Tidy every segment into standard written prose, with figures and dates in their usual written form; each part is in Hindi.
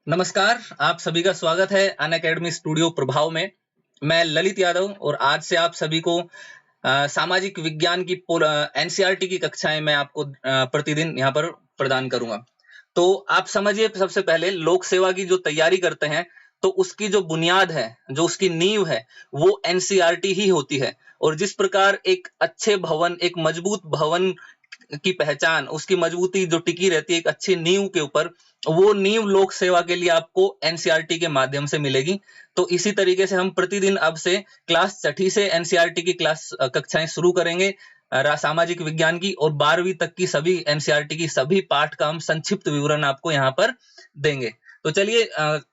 नमस्कार, आप सभी का स्वागत है अनअकैडमी स्टूडियो प्रभाव में। मैं ललित यादव और आज से आप सभी को सामाजिक विज्ञान की एनसीईआरटी की कक्षाएं मैं आपको प्रतिदिन यहाँ पर प्रदान करूंगा। तो आप समझिए, सबसे पहले लोक सेवा की जो तैयारी करते हैं तो उसकी जो बुनियाद है, जो उसकी नींव है, वो एनसीईआरटी ही होती है। और जिस प्रकार एक अच्छे भवन, एक मजबूत भवन की पहचान, उसकी मजबूती जो टिकी रहती है एक अच्छी नींव के ऊपर, वो नींव लोक सेवा के लिए आपको एनसीईआरटी के माध्यम से मिलेगी। तो इसी तरीके से हम प्रतिदिन अब से क्लास छठी से एनसीईआरटी की कक्षाएं शुरू करेंगे सामाजिक विज्ञान की, और 12वीं तक की सभी एनसीईआरटी की सभी पाठ का हम संक्षिप्त विवरण आपको यहाँ पर देंगे। तो चलिए,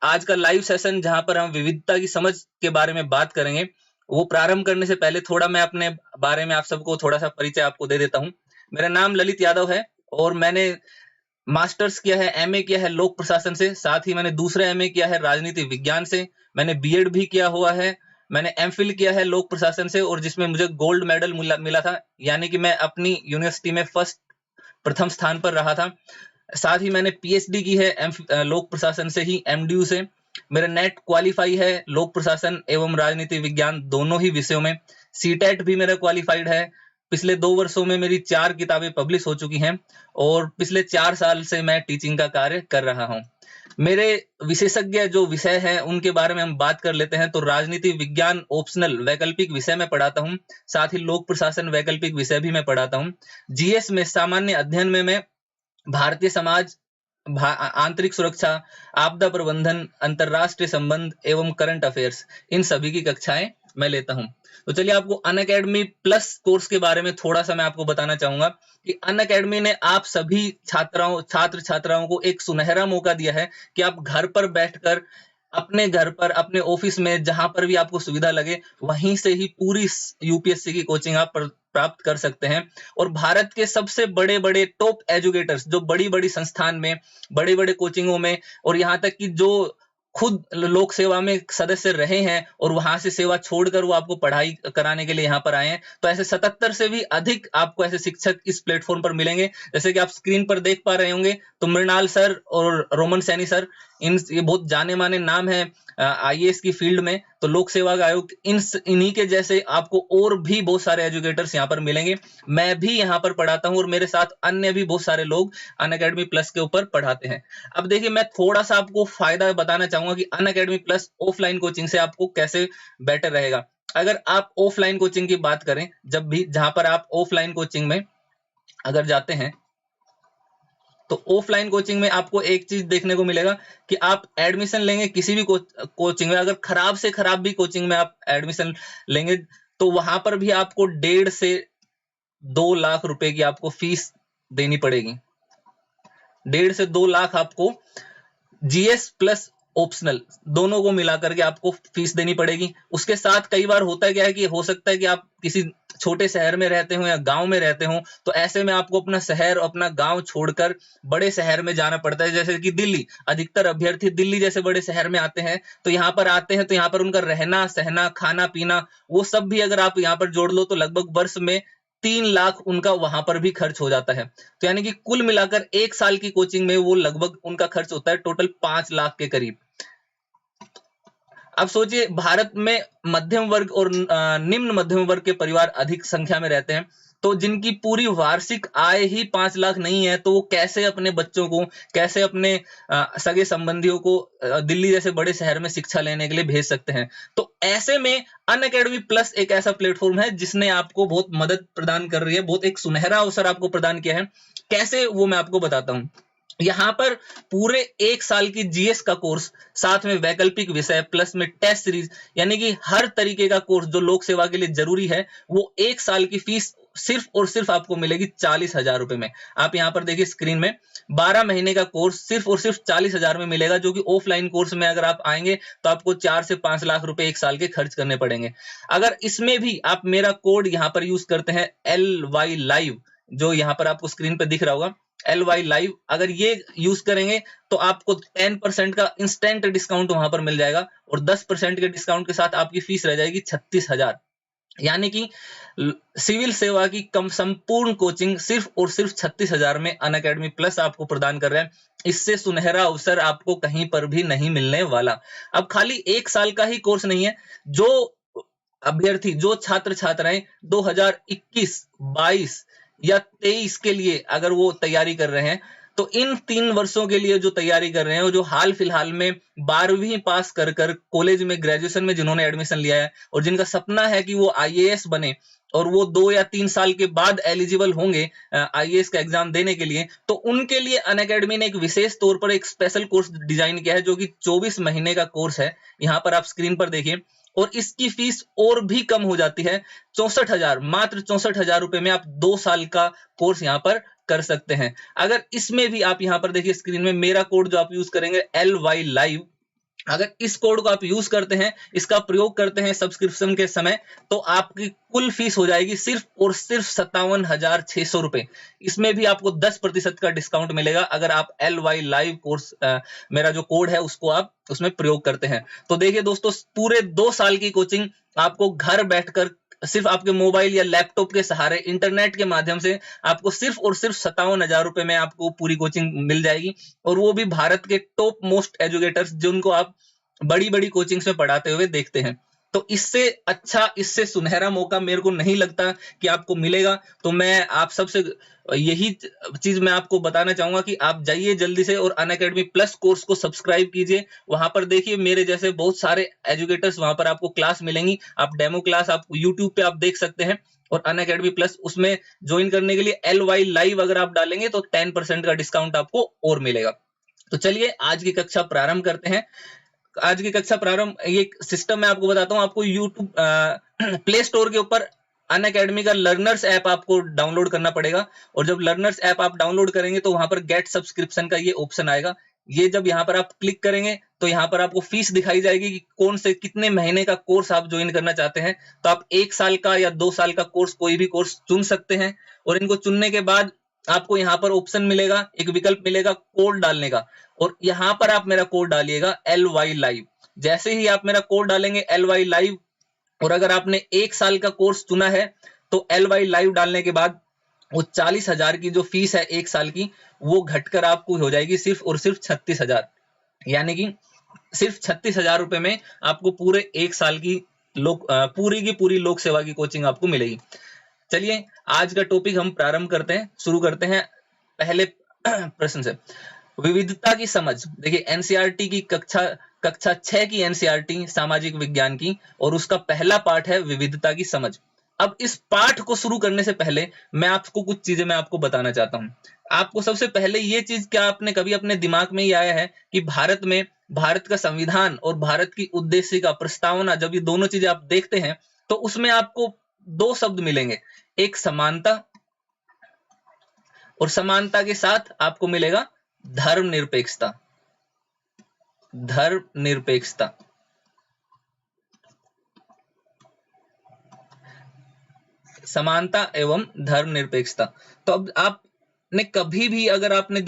आज का लाइव सेशन जहां पर हम विविधता की समझ के बारे में बात करेंगे, वो प्रारंभ करने से पहले थोड़ा मैं अपने बारे में आप सबको थोड़ा सा परिचय आपको दे देता हूँ। मेरा नाम ललित यादव है और मैंने मास्टर्स किया है, एमए किया है लोक प्रशासन से, साथ ही मैंने दूसरा एमए किया है राजनीति विज्ञान से। मैंने बीएड भी किया हुआ है। मैंने एमफिल किया है लोक प्रशासन से, और जिसमें मुझे गोल्ड मेडल मिला था, यानी कि मैं अपनी यूनिवर्सिटी में प्रथम स्थान पर रहा था। साथ ही मैंने पीएचडी की है लोक प्रशासन से ही, एमडीयू से। मेरा नेट क्वालिफाई है लोक प्रशासन एवं राजनीति विज्ञान दोनों ही विषयों में। सीटेट भी मेरा क्वालिफाइड है। पिछले 2 वर्षों में मेरी 4 किताबें पब्लिश हो चुकी हैं और पिछले 4 साल से मैं टीचिंग का कार्य कर रहा हूं। मेरे विशेषज्ञ जो विषय हैं उनके बारे में हम बात कर लेते हैं। तो राजनीति विज्ञान ऑप्शनल वैकल्पिक विषय में पढ़ाता हूं, साथ ही लोक प्रशासन वैकल्पिक विषय भी मैं पढ़ाता हूं। जीएस में सामान्य अध्ययन में मैं भारतीय समाज, आंतरिक सुरक्षा, आपदा प्रबंधन, अंतरराष्ट्रीय संबंध एवं करंट अफेयर्स, इन सभी की कक्षाएं मैं लेता हूं। तो चलिए, आपको अनअकैडमी प्लस कोर्स के बारे में थोड़ा सा मैं आपको बताना चाहूंगा कि अनअकैडमी ने आप सभी छात्र छात्राओं को एक सुनहरा मौका दिया है कि आप घर पर बैठकर, अपने घर पर, अपने ऑफिस में, जहां पर भी आपको सुविधा लगे, वहीं से ही पूरी यूपीएससी की कोचिंग आप प्राप्त कर सकते हैं। और भारत के सबसे बड़े बड़े टॉप एजुकेटर्स, जो बड़ी बड़ी संस्थान में, बड़े बड़े कोचिंगों में, और यहाँ तक कि जो खुद लोक सेवा में सदस्य रहे हैं और वहां से सेवा छोड़कर वो आपको पढ़ाई कराने के लिए यहाँ पर आए हैं, तो ऐसे 77 से भी अधिक आपको ऐसे शिक्षक इस प्लेटफॉर्म पर मिलेंगे। जैसे कि आप स्क्रीन पर देख पा रहे होंगे, तो मृणाल सर और रोमन सैनी सर, ये बहुत जाने माने नाम है आईएएस की फील्ड में। तो लोक सेवा आयोग, इन्हीं के जैसे आपको और भी बहुत सारे एजुकेटर्स यहाँ पर मिलेंगे। मैं भी यहाँ पर पढ़ाता हूँ और मेरे साथ अन्य भी बहुत सारे लोग अनअकैडमी प्लस के ऊपर पढ़ाते हैं। अब देखिए, मैं थोड़ा सा आपको फायदा बताना चाहूंगा कि अनअकैडमी प्लस ऑफलाइन कोचिंग से आपको कैसे बेटर रहेगा। अगर आप ऑफलाइन कोचिंग की बात करें, जब भी जहां पर आप ऑफलाइन कोचिंग में अगर जाते हैं, तो ऑफलाइन कोचिंग में आपको एक चीज देखने को मिलेगा कि आप एडमिशन लेंगे किसी भी कोचिंग में, अगर खराब से खराब भी कोचिंग में आप एडमिशन लेंगे, तो वहां पर भी आपको 1.5 से 2 लाख रुपए की आपको फीस देनी पड़ेगी। 1.5 से 2 लाख आपको जीएस प्लस ऑप्शनल दोनों को मिलाकर के आपको फीस देनी पड़ेगी। उसके साथ कई बार होता क्या है कि हो सकता है कि आप किसी छोटे शहर में रहते हो या गांव में रहते हो, तो ऐसे में आपको अपना शहर, अपना गांव छोड़कर बड़े शहर में जाना पड़ता है। जैसे कि दिल्ली, अधिकतर अभ्यर्थी दिल्ली जैसे बड़े शहर में आते हैं, तो यहाँ पर आते हैं तो यहाँ पर उनका रहना सहना, खाना पीना, वो सब भी अगर आप यहाँ पर जोड़ लो तो लगभग वर्ष में 3 लाख उनका वहां पर भी खर्च हो जाता है। तो यानी कि कुल मिलाकर 1 साल की कोचिंग में वो लगभग उनका खर्च होता है टोटल 5 लाख के करीब। अब सोचिए, भारत में मध्यम वर्ग और निम्न मध्यम वर्ग के परिवार अधिक संख्या में रहते हैं, तो जिनकी पूरी वार्षिक आय ही 5 लाख नहीं है, तो वो कैसे अपने बच्चों को, कैसे अपने सगे संबंधियों को दिल्ली जैसे बड़े शहर में शिक्षा लेने के लिए भेज सकते हैं। तो ऐसे में अनअकैडमी प्लस एक ऐसा प्लेटफॉर्म है जिसने आपको बहुत मदद प्रदान कर रही है, बहुत एक सुनहरा अवसर आपको प्रदान किया है। कैसे, वो मैं आपको बताता हूं। यहाँ पर पूरे 1 साल की जीएस का कोर्स, साथ में वैकल्पिक विषय, प्लस में टेस्ट सीरीज, यानी कि हर तरीके का कोर्स जो लोक सेवा के लिए जरूरी है, वो 1 साल की फीस सिर्फ और सिर्फ आपको मिलेगी 40,000 रुपए में। आप यहाँ पर देखिए स्क्रीन में, 12 महीने का कोर्स सिर्फ और सिर्फ 40,000 में मिलेगा, जो कि ऑफलाइन कोर्स में अगर आप आएंगे तो आपको 4 से 5 लाख रुपए 1 साल के खर्च करने पड़ेंगे। अगर इसमें भी आप मेरा कोड यहाँ पर यूज करते हैं LY लाइव, जो यहाँ पर आपको स्क्रीन पर दिख रहा होगा, LY लाइव, अगर ये यूज करेंगे तो आपको 10% का इंस्टेंट डिस्काउंट वहां पर मिल जाएगा, और 10% के डिस्काउंट के साथ आपकी फीस रह जाएगी 36,000। यानी कि सिविल सेवा की कम संपूर्ण कोचिंग सिर्फ और सिर्फ 36,000 में अनअकैडमी प्लस आपको प्रदान कर रहा है। इससे सुनहरा अवसर आपको कहीं पर भी नहीं मिलने वाला। अब खाली 1 साल का ही कोर्स नहीं है, जो अभ्यर्थी, जो छात्र छात्राएं 2021, 22 या 23 के लिए अगर वो तैयारी कर रहे हैं, तो इन 3 वर्षों के लिए जो तैयारी कर रहे हैं, और जो हाल फिलहाल में 12वीं पास कर कर कॉलेज में, ग्रेजुएशन में जिन्होंने एडमिशन लिया है और जिनका सपना है कि वो आईएएस बने, और वो 2 या 3 साल के बाद एलिजिबल होंगे आईएएस का एग्जाम देने के लिए, तो उनके लिए अनअकैडमी ने एक विशेष तौर पर एक स्पेशल कोर्स डिजाइन किया है, जो कि 24 महीने का कोर्स है। यहाँ पर आप स्क्रीन पर देखिए, और इसकी फीस और भी कम हो जाती है, 64,000, मात्र 64,000 रुपए में आप 2 साल का कोर्स यहाँ पर कर सकते हैं। अगर इसमें भी आप यहाँ पर देखिए स्क्रीन में, मेरा कोड जो आप यूज करेंगे LY Live, अगर इस कोड को आप यूज करते हैं, इसका प्रयोग करते हैं सब्सक्रिप्शन के समय, तो आपकी कुल फीस हो जाएगी सिर्फ और सिर्फ 57,600 रुपए। इसमें भी आपको 10% का डिस्काउंट मिलेगा अगर आप LY Live कोर्स, मेरा जो कोड है उसको आप उसमें प्रयोग करते हैं। तो देखिए दोस्तों, पूरे 2 साल की कोचिंग आपको घर बैठकर सिर्फ आपके मोबाइल या लैपटॉप के सहारे इंटरनेट के माध्यम से आपको सिर्फ और सिर्फ 57,000 रुपए में आपको पूरी कोचिंग मिल जाएगी, और वो भी भारत के टॉप मोस्ट एजुकेटर्स जिनको आप बड़ी बड़ी कोचिंग्स में पढ़ाते हुए देखते हैं। तो इससे अच्छा, इससे सुनहरा मौका मेरे को नहीं लगता कि आपको मिलेगा। तो मैं आप सबसे यही चीज मैं आपको बताना चाहूंगा कि आप जाइए जल्दी से और अनअकैडमी प्लस कोर्स को सब्सक्राइब कीजिए। वहां पर देखिए मेरे जैसे बहुत सारे एजुकेटर्स, वहां पर आपको क्लास मिलेंगी, आप डेमो क्लास आप यूट्यूब पे आप देख सकते हैं। और अनअकैडमी प्लस उसमें ज्वाइन करने के लिए LY Live अगर आप डालेंगे तो 10% का डिस्काउंट आपको और मिलेगा। तो चलिए आज की कक्षा प्रारंभ करते हैं। आज की कक्षा प्रारंभ, ये सिस्टम मैं आपको बताता हूँ। आपको यूट्यूब प्ले स्टोर के ऊपर अनअकैडमी का लर्नर्स ऐप आपको डाउनलोड करना पड़ेगा, और जब लर्नर्स ऐप आप डाउनलोड करेंगे तो वहां पर गेट सब्सक्रिप्शन का ये ऑप्शन आएगा। ये जब यहाँ पर आप क्लिक करेंगे तो यहाँ पर आपको फीस दिखाई जाएगी कि कौन से कितने महीने का कोर्स आप ज्वाइन करना चाहते हैं। तो आप 1 साल का या 2 साल का कोर्स, कोई भी कोर्स चुन सकते हैं, और इनको चुनने के बाद आपको यहाँ पर ऑप्शन मिलेगा, एक विकल्प मिलेगा कोड डालने का, और यहाँ पर आप मेरा कोड डालिएगा LY Live। जैसे ही आप मेरा कोड डालेंगे LY Live, और अगर आपने 1 साल का कोर्स चुना है तो LY Live डालने के बाद वो 40,000 की जो फीस है 1 साल की, वो घटकर आपको हो जाएगी सिर्फ और सिर्फ 36,000। यानी कि सिर्फ 36,000 रुपए में आपको पूरे 1 साल की पूरी की पूरी लोक सेवा की कोचिंग आपको मिलेगी। चलिए आज का टॉपिक हम प्रारंभ करते हैं, शुरू करते हैं पहले प्रश्न से। विविधता की समझ। देखिए एनसीईआरटी की कक्षा 6 की एनसीईआरटी सामाजिक विज्ञान की, और उसका पहला पाठ है विविधता की समझ। अब इस पाठ को शुरू करने से पहले मैं आपको कुछ चीजें मैं आपको बताना चाहता हूं। आपको सबसे पहले ये चीज, क्या आपने कभी अपने दिमाग में ही आया है कि भारत में, भारत का संविधान और भारत की उद्देशिका प्रस्तावना, जब ये दोनों चीजें आप देखते हैं तो उसमें आपको 2 शब्द मिलेंगे, एक समानता, और समानता के साथ आपको मिलेगा धर्मनिरपेक्षता। धर्मनिरपेक्षता, समानता एवं धर्मनिरपेक्षता। तो अब आपने कभी भी, अगर आपने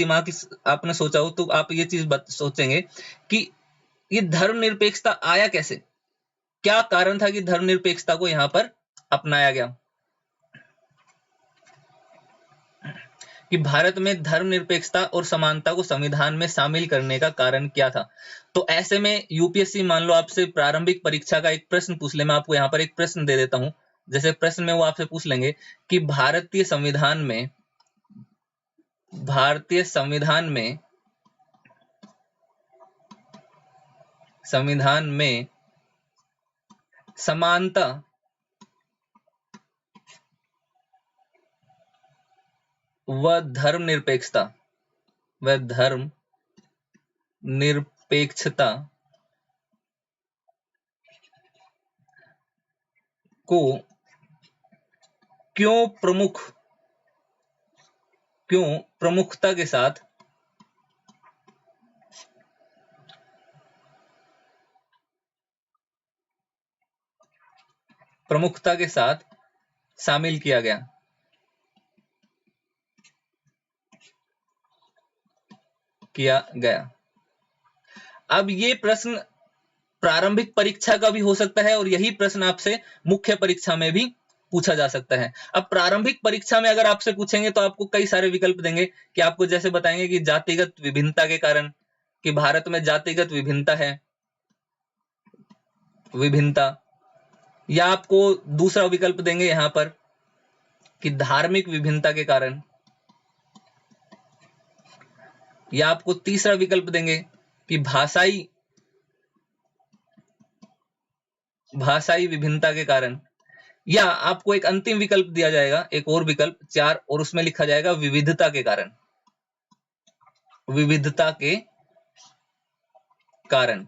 आपने सोचा हो तो आप ये चीज सोचेंगे कि ये धर्मनिरपेक्षता आया कैसे, क्या कारण था कि धर्मनिरपेक्षता को यहां पर अपनाया गया, कि भारत में धर्मनिरपेक्षता और समानता को संविधान में शामिल करने का कारण क्या था। तो ऐसे में यूपीएससी मान लो आपसे प्रारंभिक परीक्षा का एक प्रश्न पूछ ले, मैं आपको यहाँ पर एक प्रश्न दे देता हूं। जैसे प्रश्न में वो आपसे पूछ लेंगे कि भारतीय संविधान में समानता व धर्मनिरपेक्षता को क्यों प्रमुखता के साथ शामिल किया गया। अब ये प्रश्न प्रारंभिक परीक्षा का भी हो सकता है और यही प्रश्न आपसे मुख्य परीक्षा में भी पूछा जा सकता है। अब प्रारंभिक परीक्षा में अगर आपसे पूछेंगे तो आपको कई सारे विकल्प देंगे कि आपको जैसे बताएंगे कि जातिगत विभिन्नता के कारण, कि भारत में जातिगत विभिन्नता है, विभिन्नता, या आपको दूसरा विकल्प देंगे यहां पर कि धार्मिक विभिन्नता के कारण, या आपको तीसरा विकल्प देंगे कि भाषाई विभिन्नता के कारण, या आपको एक अंतिम विकल्प दिया जाएगा, एक और विकल्प 4, और उसमें लिखा जाएगा विविधता के कारण, विविधता के कारण।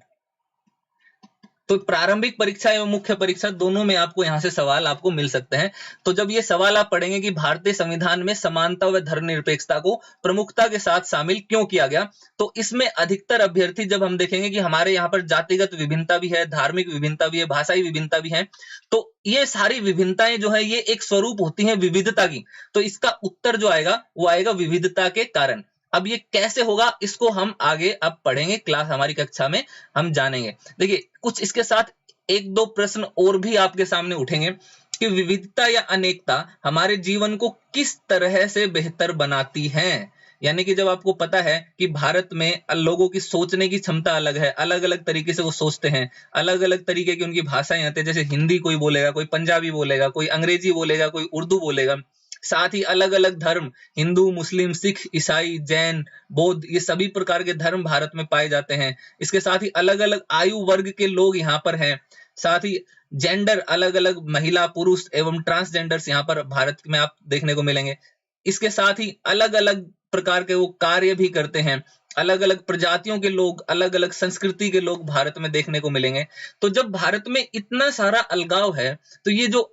तो प्रारंभिक परीक्षा एवं मुख्य परीक्षा दोनों में आपको यहां से सवाल आपको मिल सकते हैं। तो जब ये सवाल आप पढ़ेंगे कि भारतीय संविधान में समानता व धर्मनिरपेक्षता को प्रमुखता के साथ शामिल क्यों किया गया, तो इसमें अधिकतर अभ्यर्थी जब हम देखेंगे कि हमारे यहाँ पर जातिगत विभिन्नता भी है, धार्मिक विभिन्नता भी है, भाषाई विभिन्नता भी है, तो ये सारी विभिन्नताएं जो है ये एक स्वरूप होती है विविधता की। तो इसका उत्तर जो आएगा वो आएगा विविधता के कारण। अब ये कैसे होगा इसको हम आगे अब पढ़ेंगे, क्लास हमारी कक्षा में हम जानेंगे। देखिए कुछ इसके साथ एक दो प्रश्न और भी आपके सामने उठेंगे कि विविधता या अनेकता हमारे जीवन को किस तरह से बेहतर बनाती है। यानी कि जब आपको पता है कि भारत में लोगों की सोचने की क्षमता अलग है, अलग अलग तरीके से वो सोचते हैं, अलग अलग तरीके की उनकी भाषाएं आती है, जैसे हिंदी कोई बोलेगा, कोई पंजाबी बोलेगा, कोई अंग्रेजी बोलेगा, कोई उर्दू बोलेगा, साथ ही अलग अलग धर्म, हिंदू, मुस्लिम, सिख, ईसाई, जैन, बौद्ध, ये सभी प्रकार के धर्म भारत में पाए जाते हैं। इसके साथ ही अलग अलग आयु वर्ग के लोग यहाँ पर हैं, साथ ही जेंडर अलग अलग महिला, पुरुष एवं ट्रांसजेंडर्स यहाँ पर भारत में आप देखने को मिलेंगे। इसके साथ ही अलग अलग प्रकार के वो कार्य भी करते हैं, अलग अलग प्रजातियों के लोग, अलग अलग संस्कृति के लोग भारत में देखने को मिलेंगे। तो जब भारत में इतना सारा अलगाव है तो ये जो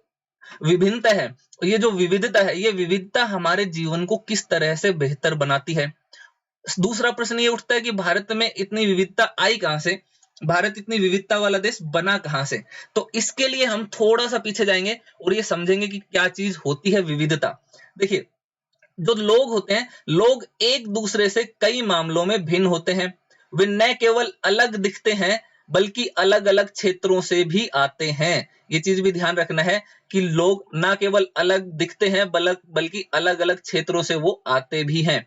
विभिन्नता है, ये जो विविधता है, ये विविधता हमारे जीवन को किस तरह से बेहतर बनाती है। दूसरा प्रश्न ये उठता है कि भारत में इतनी विविधता आई कहां से, भारत इतनी विविधता वाला देश बना कहां से। तो इसके लिए हम थोड़ा सा पीछे जाएंगे और ये समझेंगे कि क्या चीज होती है विविधता। देखिए जो लोग होते हैं, लोग एक दूसरे से कई मामलों में भिन्न होते हैं। वे न केवल अलग दिखते हैं बल्कि अलग अलग क्षेत्रों से भी आते हैं। ये चीज भी ध्यान रखना है कि लोग ना केवल अलग दिखते हैं बल्कि अलग अलग क्षेत्रों से वो आते भी हैं।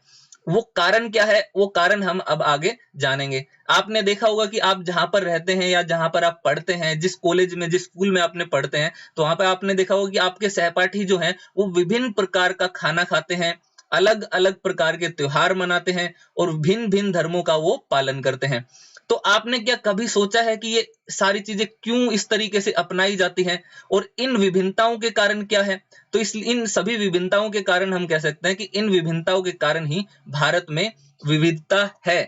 वो कारण क्या है, वो कारण हम अब आगे जानेंगे। आपने देखा होगा कि आप जहां पर रहते हैं या जहां पर आप पढ़ते हैं, जिस कॉलेज में, जिस स्कूल में आपने पढ़ते हैं, तो वहां पर आपने देखा होगा कि आपके सहपाठी जो हैं वो विभिन्न प्रकार का खाना खाते हैं, अलग अलग प्रकार के त्योहार मनाते हैं और भिन्न भिन्न धर्मों का वो पालन करते हैं। तो आपने क्या कभी सोचा है कि ये सारी चीजें क्यों इस तरीके से अपनाई जाती हैं और इन विभिन्नताओं के कारण क्या है। तो इन सभी विभिन्नताओं के कारण हम कह सकते हैं कि इन विभिन्नताओं के कारण ही भारत में विविधता है।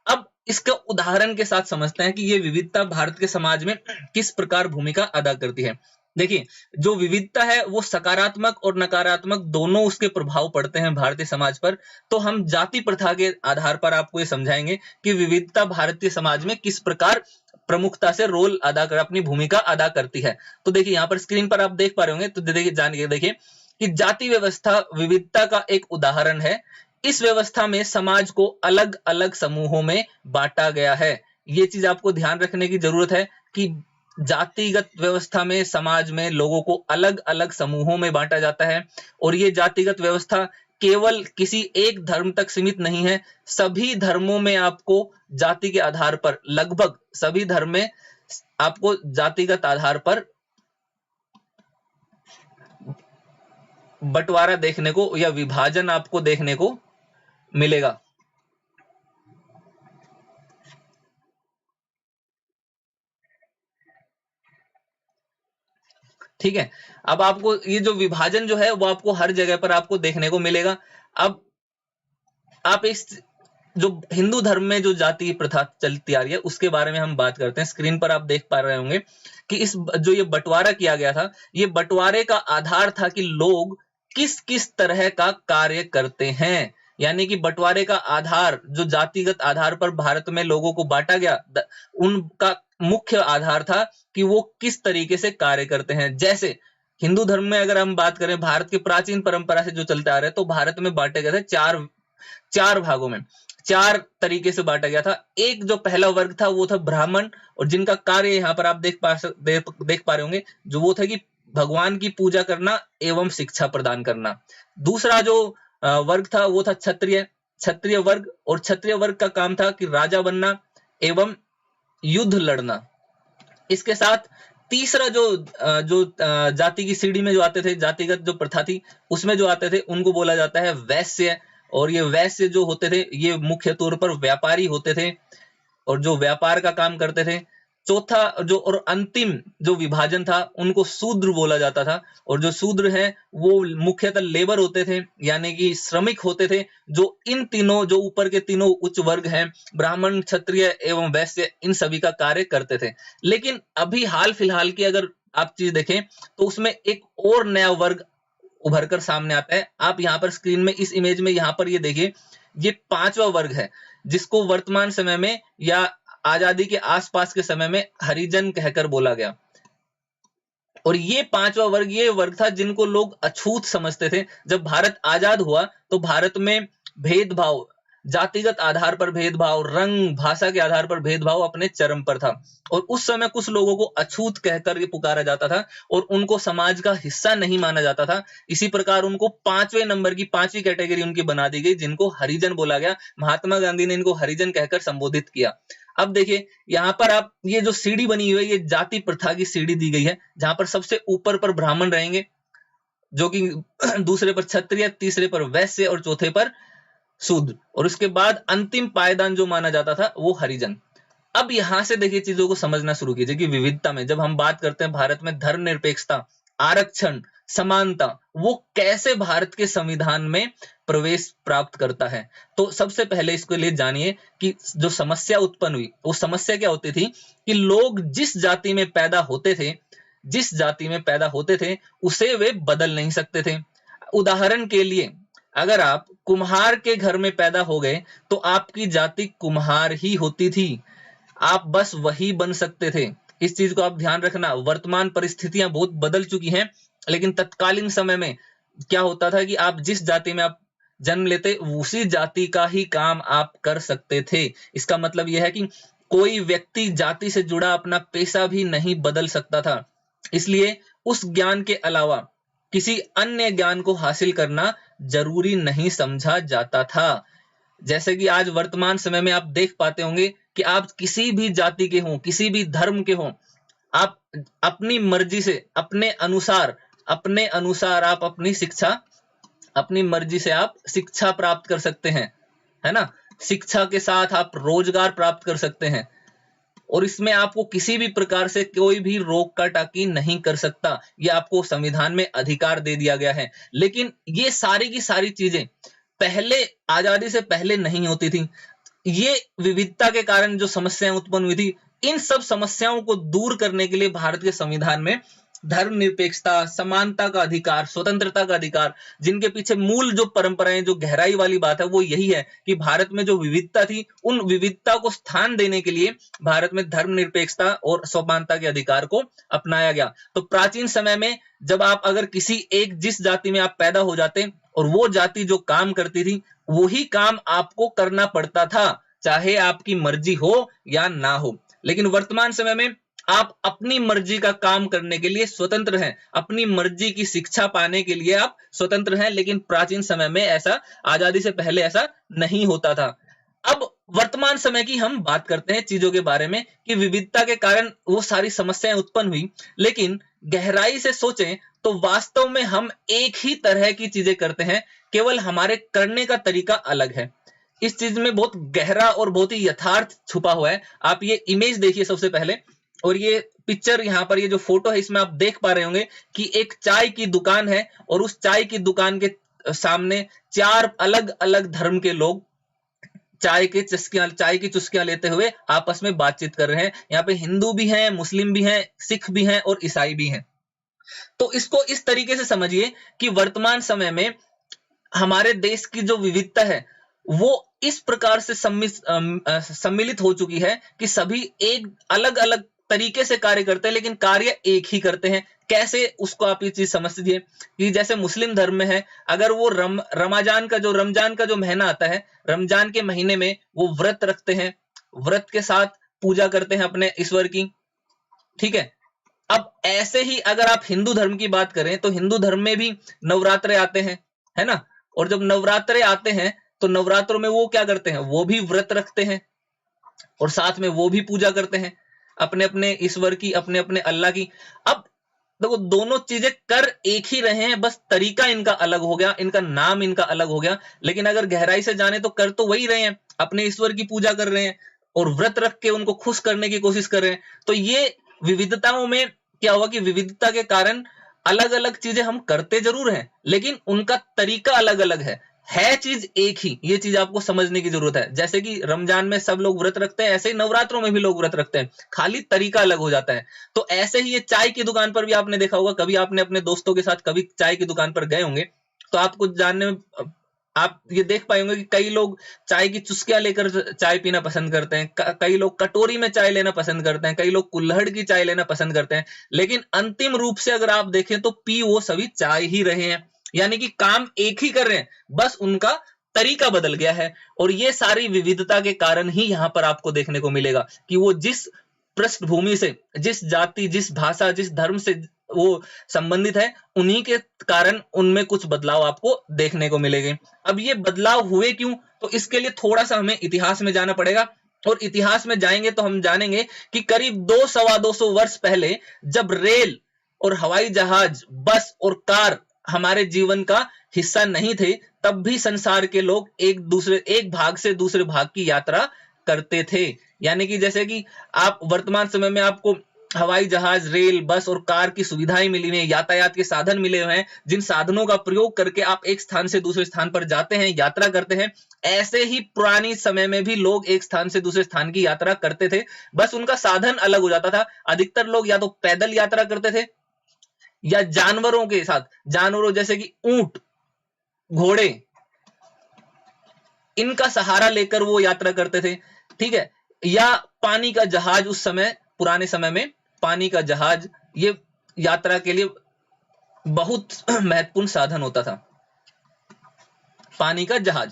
अब इसका उदाहरण के साथ समझते हैं कि ये विविधता भारत के समाज में किस प्रकार भूमिका अदा करती है। देखिए जो विविधता है वो सकारात्मक और नकारात्मक दोनों उसके प्रभाव पड़ते हैं भारतीय समाज पर। तो हम जाति प्रथा के आधार पर आपको ये समझाएंगे कि विविधता भारतीय समाज में किस प्रकार प्रमुखता से रोल अदा कर, अपनी भूमिका अदा करती है। तो देखिए यहाँ पर स्क्रीन पर आप देख पा रहे होंगे, तो देखिए कि जाति व्यवस्था विविधता का एक उदाहरण है। इस व्यवस्था में समाज को अलग अलग समूहों में बांटा गया है। ये चीज आपको ध्यान रखने की जरूरत है कि जातिगत व्यवस्था में समाज में लोगों को अलग अलग समूहों में बांटा जाता है और ये जातिगत व्यवस्था केवल किसी एक धर्म तक सीमित नहीं है। सभी धर्मों में आपको जाति के आधार पर, लगभग सभी धर्म में आपको जातिगत आधार पर बंटवारा देखने को या विभाजन आपको देखने को मिलेगा। ठीक है, अब आपको ये जो विभाजन जो है वो आपको हर जगह पर आपको देखने को मिलेगा। अब आप इस जो हिंदू धर्म में जो जाति प्रथा चलती आ रही है उसके बारे में हम बात करते हैं। स्क्रीन पर आप देख पा रहे होंगे कि इस जो ये बंटवारा किया गया था, ये बंटवारे का आधार था कि लोग किस किस तरह का कार्य करते हैं। यानी कि बंटवारे का आधार जो जातिगत आधार पर भारत में लोगों को बांटा गया, उनका मुख्य आधार था कि वो किस तरीके से कार्य करते हैं। जैसे हिंदू धर्म में अगर हम बात करें, भारत की प्राचीन परंपरा से जो चलते आ रहे हैं, तो भारत में बांटे गए थे चार भागों में। चार तरीके से बांटा गया था। एक जो पहला वर्ग था वो था ब्राह्मण, और जिनका कार्य यहाँ पर आप देख पा रहे होंगे, जो वो था कि भगवान की पूजा करना एवं शिक्षा प्रदान करना। दूसरा जो वर्ग था वो था क्षत्रिय, क्षत्रिय वर्ग, और क्षत्रिय वर्ग का काम था कि राजा बनना एवं युद्ध लड़ना। इसके साथ तीसरा जो जाति की सीढ़ी में जो आते थे, जातिगत जो प्रथा थी उसमें जो आते थे, उनको बोला जाता है वैश्य। और ये वैश्य जो होते थे ये मुख्य तौर पर व्यापारी होते थे और जो व्यापार का काम करते थे। चौथा जो और अंतिम जो विभाजन था उनको शूद्र बोला जाता था, और जो शूद्र है वो मुख्यतः लेबर होते थे, यानी कि श्रमिक होते थे, जो इन तीनों जो ऊपर के तीनों उच्च वर्ग हैं, ब्राह्मण, क्षत्रिय एवं वैश्य, इन सभी का कार्य करते थे। लेकिन अभी हाल फिलहाल की अगर आप चीज देखें तो उसमें एक और नया वर्ग उभर कर सामने आता है। आप यहाँ पर स्क्रीन में इस इमेज में यहाँ पर ये देखिए, ये पांचवा वर्ग है जिसको वर्तमान समय में या आजादी के आसपास के समय में हरिजन कहकर बोला गया। और ये पांचवा वर्ग ये वर्ग था जिनको लोग अछूत समझते थे। जब भारत आजाद हुआ तो भारत में भेदभाव, जातिगत आधार पर भेदभाव, रंग भाषा के आधार पर भेदभाव अपने चरम पर था, और उस समय कुछ लोगों को अछूत कहकर ये पुकारा जाता था और उनको समाज का हिस्सा नहीं माना जाता था। इसी प्रकार उनको पांचवें नंबर की पांचवी कैटेगरी उनकी बना दी गई जिनको हरिजन बोला गया। महात्मा गांधी ने इनको हरिजन कहकर संबोधित किया। अब देखिए यहाँ पर आप ये जो सीढ़ी बनी हुई है, ये जाति प्रथा की सीढ़ी दी गई है, जहां पर सबसे ऊपर पर ब्राह्मण रहेंगे, जो कि दूसरे पर क्षत्रिय, तीसरे पर वैश्य और चौथे पर शूद्र, और उसके बाद अंतिम पायदान जो माना जाता था वो हरिजन। अब यहां से देखिए चीजों को समझना शुरू कीजिए कि विविधता में जब हम बात करते हैं भारत में धर्मनिरपेक्षता, आरक्षण, समानता, वो कैसे भारत के संविधान में प्रवेश प्राप्त करता है। तो सबसे पहले इसके लिए जानिए कि जो समस्या उत्पन्न हुई वो समस्या क्या होती थी कि लोग जिस जाति में पैदा होते थे, जिस जाति में पैदा होते थे उसे वे बदल नहीं सकते थे। उदाहरण के लिए अगर आप कुम्हार के घर में पैदा हो गए तो आपकी जाति कुम्हार ही होती थी, आप बस वही बन सकते थे। इस चीज को आप ध्यान रखना। वर्तमान परिस्थितियां बहुत बदल चुकी हैं, लेकिन तत्कालीन समय में क्या होता था कि आप जिस जाति में आप जन्म लेते उसी जाति का ही काम आप कर सकते थे। इसका मतलब यह है कि कोई व्यक्ति जाति से जुड़ा अपना पेशा भी नहीं बदल सकता था, इसलिए उस ज्ञान के अलावा किसी अन्य ज्ञान को हासिल करना जरूरी नहीं समझा जाता था। जैसे कि आज वर्तमान समय में आप देख पाते होंगे कि आप किसी भी जाति के हों, किसी भी धर्म के हों, आप अपनी मर्जी से अपने अनुसार आप अपनी मर्जी से आप शिक्षा प्राप्त कर सकते हैं, है ना। शिक्षा के साथ आप रोजगार प्राप्त कर सकते हैं, और इसमें आपको किसी भी प्रकार से कोई भी रोक टाकी नहीं कर सकता। ये आपको संविधान में अधिकार दे दिया गया है। लेकिन ये सारी की सारी चीजें पहले, आजादी से पहले नहीं होती थी। ये विविधता के कारण जो समस्याएं उत्पन्न हुई थी, इन सब समस्याओं को दूर करने के लिए भारत के संविधान में धर्मनिरपेक्षता, समानता का अधिकार, स्वतंत्रता का अधिकार, जिनके पीछे मूल जो परंपराएं, जो गहराई वाली बात है वो यही है कि भारत में जो विविधता थी उन विविधता को स्थान देने के लिए भारत में धर्मनिरपेक्षता और समानता के अधिकार को अपनाया गया। तो प्राचीन समय में जब आप अगर किसी एक जिस जाति में आप पैदा हो जाते और वो जाति जो काम करती थी वही काम आपको करना पड़ता था, चाहे आपकी मर्जी हो या ना हो। लेकिन वर्तमान समय में आप अपनी मर्जी का काम करने के लिए स्वतंत्र हैं, अपनी मर्जी की शिक्षा पाने के लिए आप स्वतंत्र हैं। लेकिन प्राचीन समय में ऐसा, आजादी से पहले ऐसा नहीं होता था। अब वर्तमान समय की हम बात करते हैं चीजों के बारे में कि विविधता के कारण वो सारी समस्याएं उत्पन्न हुई, लेकिन गहराई से सोचें तो वास्तव में हम एक ही तरह की चीजें करते हैं, केवल हमारे करने का तरीका अलग है। इस चीज में बहुत गहरा और बहुत ही यथार्थ छुपा हुआ है। आप ये इमेज देखिए सबसे पहले, और ये पिक्चर यहाँ पर, ये जो फोटो है इसमें आप देख पा रहे होंगे कि एक चाय की दुकान है और उस चाय की दुकान के सामने चार अलग अलग धर्म के लोग चाय की चुस्कियां लेते हुए आपस में बातचीत कर रहे हैं। यहाँ पे हिंदू भी हैं, मुस्लिम भी हैं, सिख भी हैं और ईसाई भी हैं। तो इसको इस तरीके से समझिए कि वर्तमान समय में हमारे देश की जो विविधता है वो इस प्रकार से सम्मिलित हो चुकी है कि सभी एक अलग अलग तरीके से कार्य करते हैं, लेकिन कार्य एक ही करते हैं। कैसे उसको आप ये चीज समझिए कि जैसे मुस्लिम धर्म में है, अगर वो रमजान का जो महीना आता है, रमजान के महीने में वो व्रत रखते हैं, व्रत के साथ पूजा करते हैं अपने ईश्वर की, ठीक है। अब ऐसे ही अगर आप हिंदू धर्म की बात करें तो हिंदू धर्म में भी नवरात्रे आते हैं, है ना। और जब नवरात्रे आते हैं तो नवरात्रों में वो क्या करते हैं, वो भी व्रत रखते हैं और साथ में वो भी पूजा करते हैं अपने अपने ईश्वर की, अपने अपने अल्लाह की। अब देखो दोनों चीजें कर एक ही रहे हैं, बस तरीका इनका अलग हो गया, इनका नाम इनका अलग हो गया, लेकिन अगर गहराई से जाने तो कर तो वही रहे हैं, अपने ईश्वर की पूजा कर रहे हैं और व्रत रख के उनको खुश करने की कोशिश कर रहे हैं। तो ये विविधताओं में क्या हुआ कि विविधता के कारण अलग अलग चीजें हम करते जरूर हैं, लेकिन उनका तरीका अलग अलग है चीज एक ही। ये चीज आपको समझने की जरूरत है। जैसे कि रमजान में सब लोग व्रत रखते हैं, ऐसे ही नवरात्रों में भी लोग व्रत रखते हैं, खाली तरीका अलग हो जाता है। तो ऐसे ही ये चाय की दुकान पर भी आपने देखा होगा, कभी आपने अपने दोस्तों के साथ कभी चाय की दुकान पर गए होंगे तो आपको जानने में आप ये देख पाएंगे कि कई लोग चाय की चुस्कियां लेकर चाय पीना पसंद करते हैं, कई लोग कटोरी में चाय लेना पसंद करते हैं, कई लोग कुल्हड़ की चाय लेना पसंद करते हैं, लेकिन अंतिम रूप से अगर आप देखें तो पी वो सभी चाय ही रहे हैं, यानी कि काम एक ही कर रहे हैं, बस उनका तरीका बदल गया है। और ये सारी विविधता के कारण ही यहां पर आपको देखने को मिलेगा कि वो जिस पृष्ठभूमि से, जिस जाति, जिस भाषा, जिस धर्म से वो संबंधित है, उन्हीं के कारण उनमें कुछ बदलाव आपको देखने को मिलेंगे। अब ये बदलाव हुए क्यों, तो इसके लिए थोड़ा सा हमें इतिहास में जाना पड़ेगा, और इतिहास में जाएंगे तो हम जानेंगे कि करीब 200-225 वर्ष पहले जब रेल और हवाई जहाज, बस और कार हमारे जीवन का हिस्सा नहीं थे, तब भी संसार के लोग एक भाग से दूसरे भाग की यात्रा करते थे। यानी कि जैसे कि आप वर्तमान समय में आपको हवाई जहाज, रेल, बस और कार की सुविधाएं मिली हैं, यातायात के साधन मिले हुए हैं, जिन साधनों का प्रयोग करके आप एक स्थान से दूसरे स्थान पर जाते हैं, यात्रा करते हैं। ऐसे ही पुरानी समय में भी लोग एक स्थान से दूसरे स्थान की यात्रा करते थे, बस उनका साधन अलग हो जाता था। अधिकतर लोग या तो पैदल यात्रा करते थे या जानवरों के साथ, जानवरों जैसे कि ऊंट, घोड़े, इनका सहारा लेकर वो यात्रा करते थे, ठीक है। या पानी का जहाज, उस समय पुराने समय में पानी का जहाज ये यात्रा के लिए बहुत महत्वपूर्ण साधन होता था, पानी का जहाज।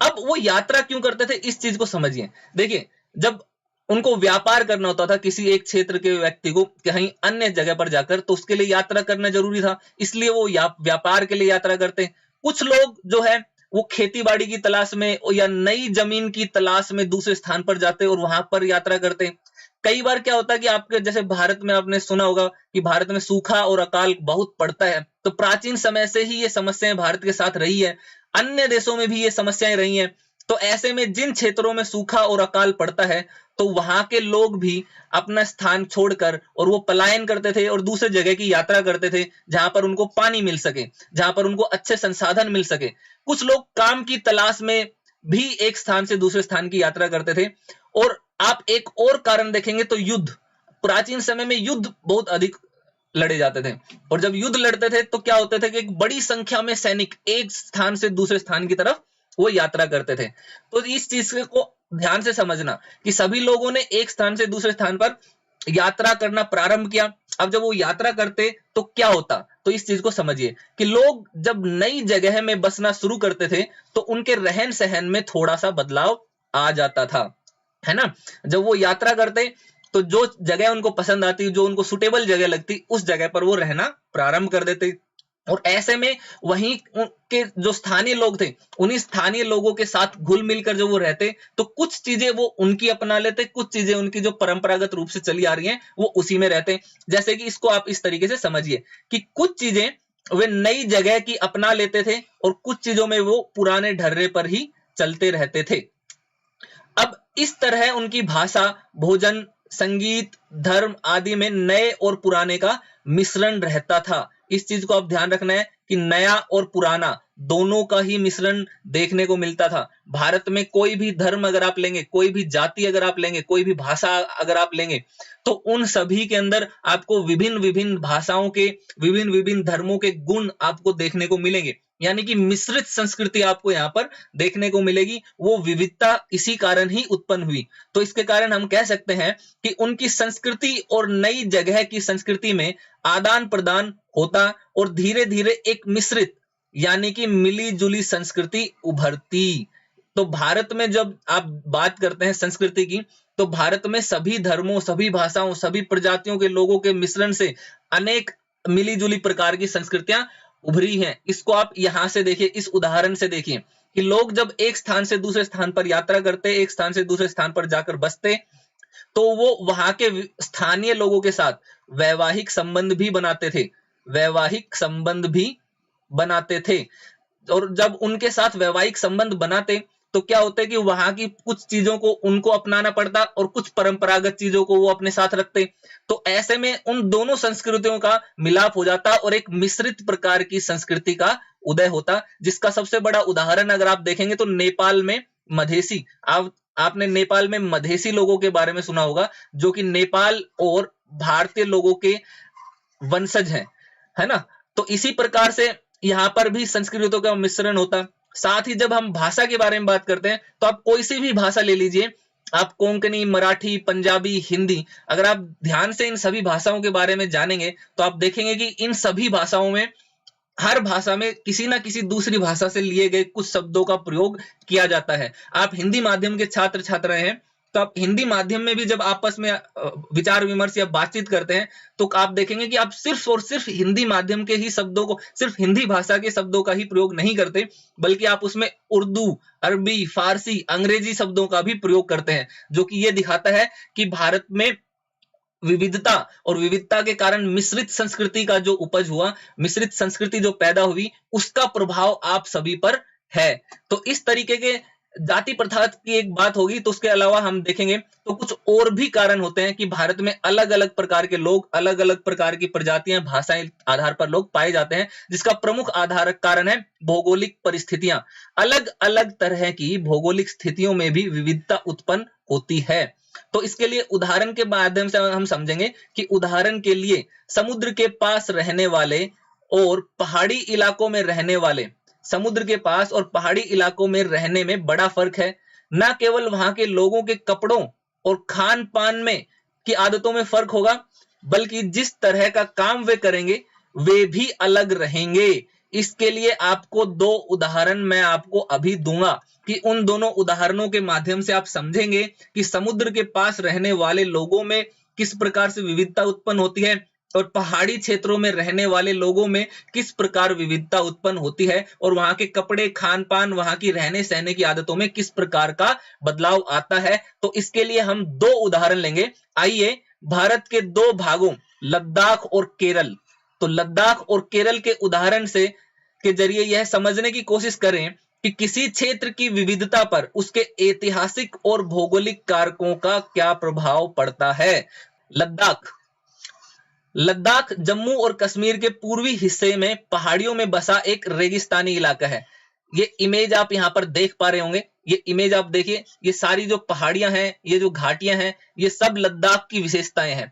अब वो यात्रा क्यों करते थे, इस चीज को समझिए। देखिए, जब उनको व्यापार करना होता था किसी एक क्षेत्र के व्यक्ति को कहीं अन्य जगह पर जाकर, तो उसके लिए यात्रा करना जरूरी था, इसलिए वो व्यापार के लिए यात्रा करते। कुछ लोग जो है वो खेती बाड़ी की तलाश में या नई जमीन की तलाश में दूसरे स्थान पर जाते और वहां पर यात्रा करते। कई बार क्या होता है कि आपके जैसे भारत में आपने सुना होगा कि भारत में सूखा और अकाल बहुत पड़ता है, तो प्राचीन समय से ही ये समस्याएं भारत के साथ रही है, अन्य देशों में भी ये समस्याएं रही हैं। तो ऐसे में जिन क्षेत्रों में सूखा और अकाल पड़ता है, तो वहां के लोग भी अपना स्थान छोड़कर और वो पलायन करते थे और दूसरे जगह की यात्रा करते थे, जहां पर उनको पानी मिल सके, जहां पर उनको अच्छे संसाधन मिल सके। कुछ लोग काम की तलाश में भी एक स्थान से दूसरे स्थान की यात्रा करते थे। और आप एक और कारण देखेंगे तो युद्ध, प्राचीन समय में युद्ध बहुत अधिक लड़े जाते थे, और जब युद्ध लड़ते थे तो क्या होते थे कि एक बड़ी संख्या में सैनिक एक स्थान से दूसरे स्थान की तरफ वो यात्रा करते थे। तो इस चीज को ध्यान से समझना कि सभी लोगों ने एक स्थान से दूसरे स्थान पर यात्रा करना प्रारंभ किया। अब जब वो यात्रा करते तो क्या होता, तो इस चीज को समझिए कि लोग जब नई जगह में बसना शुरू करते थे तो उनके रहन सहन में थोड़ा सा बदलाव आ जाता था, है ना। जब वो यात्रा करते तो जो जगह उनको पसंद आती, जो उनको सुटेबल जगह लगती, उस जगह पर वो रहना प्रारंभ कर देते। और ऐसे में वहीं के जो स्थानीय लोग थे, उन्हीं स्थानीय लोगों के साथ घुल मिलकर जो वो रहते, तो कुछ चीजें वो उनकी अपना लेते, कुछ चीजें उनकी जो परंपरागत रूप से चली आ रही हैं वो उसी में रहते। जैसे कि इसको आप इस तरीके से समझिए कि कुछ चीजें वे नई जगह की अपना लेते थे और कुछ चीजों में वो पुराने ढर्रे पर ही चलते रहते थे। अब इस तरह उनकी भाषा, भोजन, संगीत, धर्म आदि में नए और पुराने का मिश्रण रहता था। इस चीज को आप ध्यान रखना है कि नया और पुराना दोनों का ही मिश्रण देखने को मिलता था। भारत में कोई भी धर्म अगर आप लेंगे, कोई भी जाति अगर आप लेंगे, कोई भी भाषा अगर आप लेंगे, तो उन सभी के अंदर आपको विभिन्न विभिन्न भाषाओं के, विभिन्न विभिन्न धर्मों के गुण आपको देखने को मिलेंगे। यानी कि मिश्रित संस्कृति आपको यहाँ पर देखने को मिलेगी। वो विविधता इसी कारण ही उत्पन्न हुई। तो इसके कारण हम कह सकते हैं कि उनकी संस्कृति और नई जगह की संस्कृति में आदान प्रदान होता और धीरे धीरे एक मिश्रित यानी कि मिली जुली संस्कृति उभरती। तो भारत में जब आप बात करते हैं संस्कृति की, तो भारत में सभी धर्मों, सभी भाषाओं, सभी प्रजातियों के लोगों के मिश्रण से अनेक मिली जुली प्रकार की संस्कृतियां उभरी हैं। इसको आप यहां से देखिए, इस उदाहरण से देखिए कि लोग जब एक स्थान से दूसरे स्थान पर यात्रा करते, एक स्थान से दूसरे स्थान पर जाकर बसते, तो वो वहां के स्थानीय लोगों के साथ वैवाहिक संबंध भी बनाते थे, वैवाहिक संबंध भी बनाते थे। और जब उनके साथ वैवाहिक संबंध बनाते तो क्या होता है कि वहां की कुछ चीजों को उनको अपनाना पड़ता और कुछ परंपरागत चीजों को वो अपने साथ रखते। तो ऐसे में उन दोनों संस्कृतियों का मिलाप हो जाता और एक मिश्रित प्रकार की संस्कृति का उदय होता, जिसका सबसे बड़ा उदाहरण अगर आप देखेंगे तो नेपाल में मधेसी, आपने नेपाल में मधेसी लोगों के बारे में सुना होगा, जो कि नेपाल और भारतीय लोगों के वंशज हैं, है ना। तो इसी प्रकार से यहाँ पर भी संस्कृतियों का मिश्रण होता। साथ ही जब हम भाषा के बारे में बात करते हैं, तो आप कोई सी भी भाषा ले लीजिए, आप कोंकणी, मराठी, पंजाबी, हिंदी, अगर आप ध्यान से इन सभी भाषाओं के बारे में जानेंगे तो आप देखेंगे कि इन सभी भाषाओं में, हर भाषा में किसी ना किसी दूसरी भाषा से लिए गए कुछ शब्दों का प्रयोग किया जाता है। आप हिंदी माध्यम के छात्र छात्राएं हैं, तो आप हिंदी माध्यम में भी जब आपस में विचार विमर्श या बातचीत करते हैं, तो आप देखेंगे कि आप सिर्फ और सिर्फ हिंदी माध्यम के ही शब्दों को, सिर्फ हिंदी भाषा के शब्दों का ही प्रयोग नहीं करते, बल्कि आप उसमें उर्दू, अरबी, फारसी, अंग्रेजी शब्दों का भी प्रयोग करते हैं, जो कि ये दिखाता है कि भारत में विविधता और विविधता के कारण मिश्रित संस्कृति का जो उपज हुआ, मिश्रित संस्कृति जो पैदा हुई, उसका प्रभाव आप सभी पर है। तो इस तरीके के जाति प्रथा की एक बात होगी, तो उसके अलावा हम देखेंगे तो कुछ और भी कारण होते हैं कि भारत में अलग अलग प्रकार के लोग, अलग अलग प्रकार की प्रजातियां, भाषाएं आधार पर लोग पाए जाते हैं, जिसका प्रमुख आधार कारण है भौगोलिक परिस्थितियां। अलग अलग तरह की भौगोलिक स्थितियों में भी विविधता उत्पन्न होती है। तो इसके लिए उदाहरण के माध्यम से हम समझेंगे कि उदाहरण के लिए समुद्र के पास रहने वाले और पहाड़ी इलाकों में रहने वाले, समुद्र के पास और पहाड़ी इलाकों में रहने में बड़ा फर्क है। न केवल वहां के लोगों के कपड़ों और खान पान में की आदतों में फर्क होगा, बल्कि जिस तरह का काम वे करेंगे वे भी अलग रहेंगे। इसके लिए आपको दो उदाहरण मैं आपको अभी दूंगा कि उन दोनों उदाहरणों के माध्यम से आप समझेंगे कि समुद्र के पास रहने वाले लोगों में किस प्रकार से विविधता उत्पन्न होती है और पहाड़ी क्षेत्रों में रहने वाले लोगों में किस प्रकार विविधता उत्पन्न होती है, और वहां के कपड़े, खान पान, वहां की रहने सहने की आदतों में किस प्रकार का बदलाव आता है। तो इसके लिए हम दो उदाहरण लेंगे। आइए भारत के दो भागों लद्दाख और केरल, तो लद्दाख और केरल के उदाहरण से के जरिए यह समझने की कोशिश करें कि किसी क्षेत्र की विविधता पर उसके ऐतिहासिक और भौगोलिक कारकों का क्या प्रभाव पड़ता है। लद्दाख, लद्दाख जम्मू और कश्मीर के पूर्वी हिस्से में पहाड़ियों में बसा एक रेगिस्तानी इलाका है। ये इमेज आप यहां पर देख पा रहे होंगे, ये इमेज आप देखिए, ये सारी जो पहाड़ियां हैं, ये जो घाटियां हैं, ये सब लद्दाख की विशेषताएं हैं।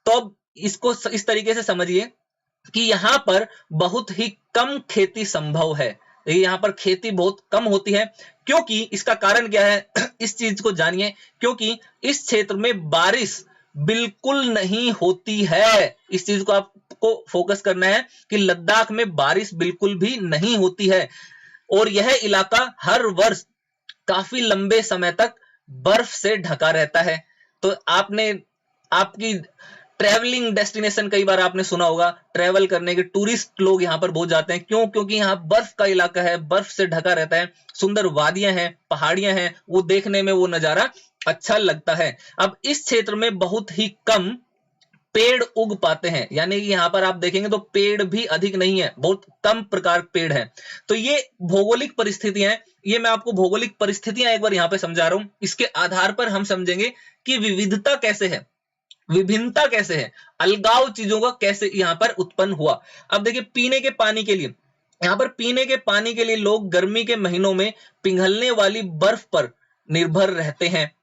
तो अब इसको इस तरीके से समझिए कि यहाँ पर बहुत ही कम खेती संभव है। यहाँ पर खेती बहुत कम होती है, क्योंकि इसका कारण क्या है इस चीज को जानिए। क्योंकि इस क्षेत्र में बारिश बिल्कुल नहीं होती है। इस चीज को आपको फोकस करना है कि लद्दाख में बारिश बिल्कुल भी नहीं होती है, और यह इलाका हर वर्ष काफी लंबे समय तक बर्फ से ढका रहता है। तो आपने आपकी ट्रैवलिंग डेस्टिनेशन, कई बार आपने सुना होगा, ट्रैवल करने के टूरिस्ट लोग यहाँ पर बहुत जाते हैं। क्यों? क्योंकि यहाँ बर्फ का इलाका है, बर्फ से ढका रहता है, सुंदर वादियां हैं, पहाड़ियां हैं, वो देखने में वो नजारा अच्छा लगता है। अब इस क्षेत्र में बहुत ही कम पेड़ उग पाते हैं, यानी कि यहाँ पर आप देखेंगे तो पेड़ भी अधिक नहीं है, बहुत कम प्रकार पेड़ हैं। तो ये भौगोलिक परिस्थितियां हैं, ये मैं आपको भौगोलिक परिस्थितियां एक बार यहाँ पे समझा रहा हूं। इसके आधार पर हम समझेंगे कि विविधता कैसे है, विभिन्नता कैसे है, अलगाव चीजों का कैसे यहां पर उत्पन्न हुआ। अब देखिए, पीने के पानी के लिए यहाँ पर पीने के पानी के लिए लोग गर्मी के महीनों में पिघलने वाली बर्फ पर निर्भर रहते हैं।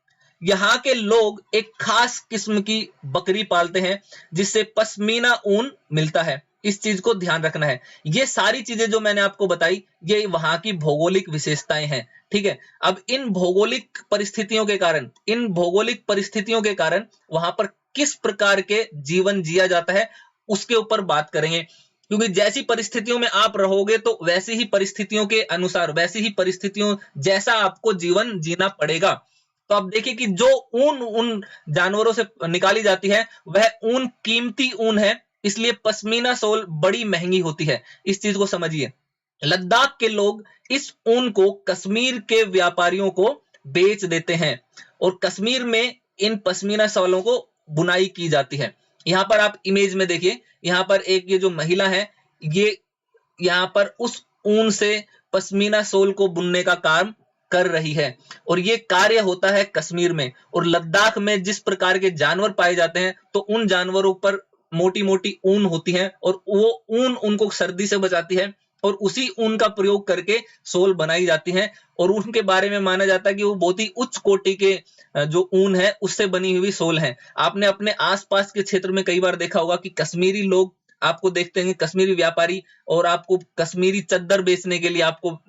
यहाँ के लोग एक खास किस्म की बकरी पालते हैं जिससे पश्मीना ऊन मिलता है। इस चीज को ध्यान रखना है। ये सारी चीजें जो मैंने आपको बताई ये वहां की भौगोलिक विशेषताएं हैं। ठीक है, अब इन भौगोलिक परिस्थितियों के कारण वहां पर किस प्रकार के जीवन जिया जाता है उसके ऊपर बात करेंगे, क्योंकि जैसी परिस्थितियों में आप रहोगे तो वैसी ही परिस्थितियों के अनुसार, वैसी ही परिस्थितियों जैसा आपको जीवन जीना पड़ेगा। तो आप देखिए कि जो ऊन उन जानवरों से निकाली जाती है वह ऊन कीमती ऊन है, इसलिए पश्मीना सोल बड़ी महंगी होती है। इस चीज को समझिए। लद्दाख के लोग इस ऊन को कश्मीर के व्यापारियों को बेच देते हैं और कश्मीर में इन पश्मीना सोलों को बुनाई की जाती है। यहाँ पर आप इमेज में देखिए, यहाँ पर एक ये जो महिला है ये यहाँ पर उस ऊन से पश्मीना सोल को बुनने का काम कर रही है और ये कार्य होता है कश्मीर में। और लद्दाख में जिस प्रकार के जानवर पाए जाते हैं तो उन जानवरों पर मोटी मोटी ऊन होती है और वो ऊन उनको सर्दी से बचाती है और उसी ऊन का प्रयोग करके सोल बनाई जाती है। और उनके बारे में माना जाता है कि वो बहुत ही उच्च कोटि के जो ऊन है उससे बनी हुई सोल है। आपने अपने आसपास के क्षेत्र में कई बार देखा होगा कि कश्मीरी लोग आपको देखते हैं, कश्मीरी व्यापारी, और आपको कश्मीरी चद्दर बेचने के लिए आपको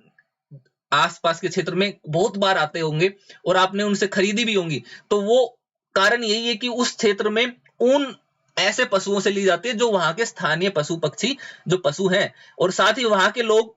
आसपास के क्षेत्र में बहुत बार आते होंगे और आपने उनसे खरीदी भी होंगी। तो वो कारण यही है कि उस क्षेत्र में ऊन ऐसे पशुओं से ली जाती है जो वहां के स्थानीय पशु पक्षी जो पशु हैं। और साथ ही वहां के लोग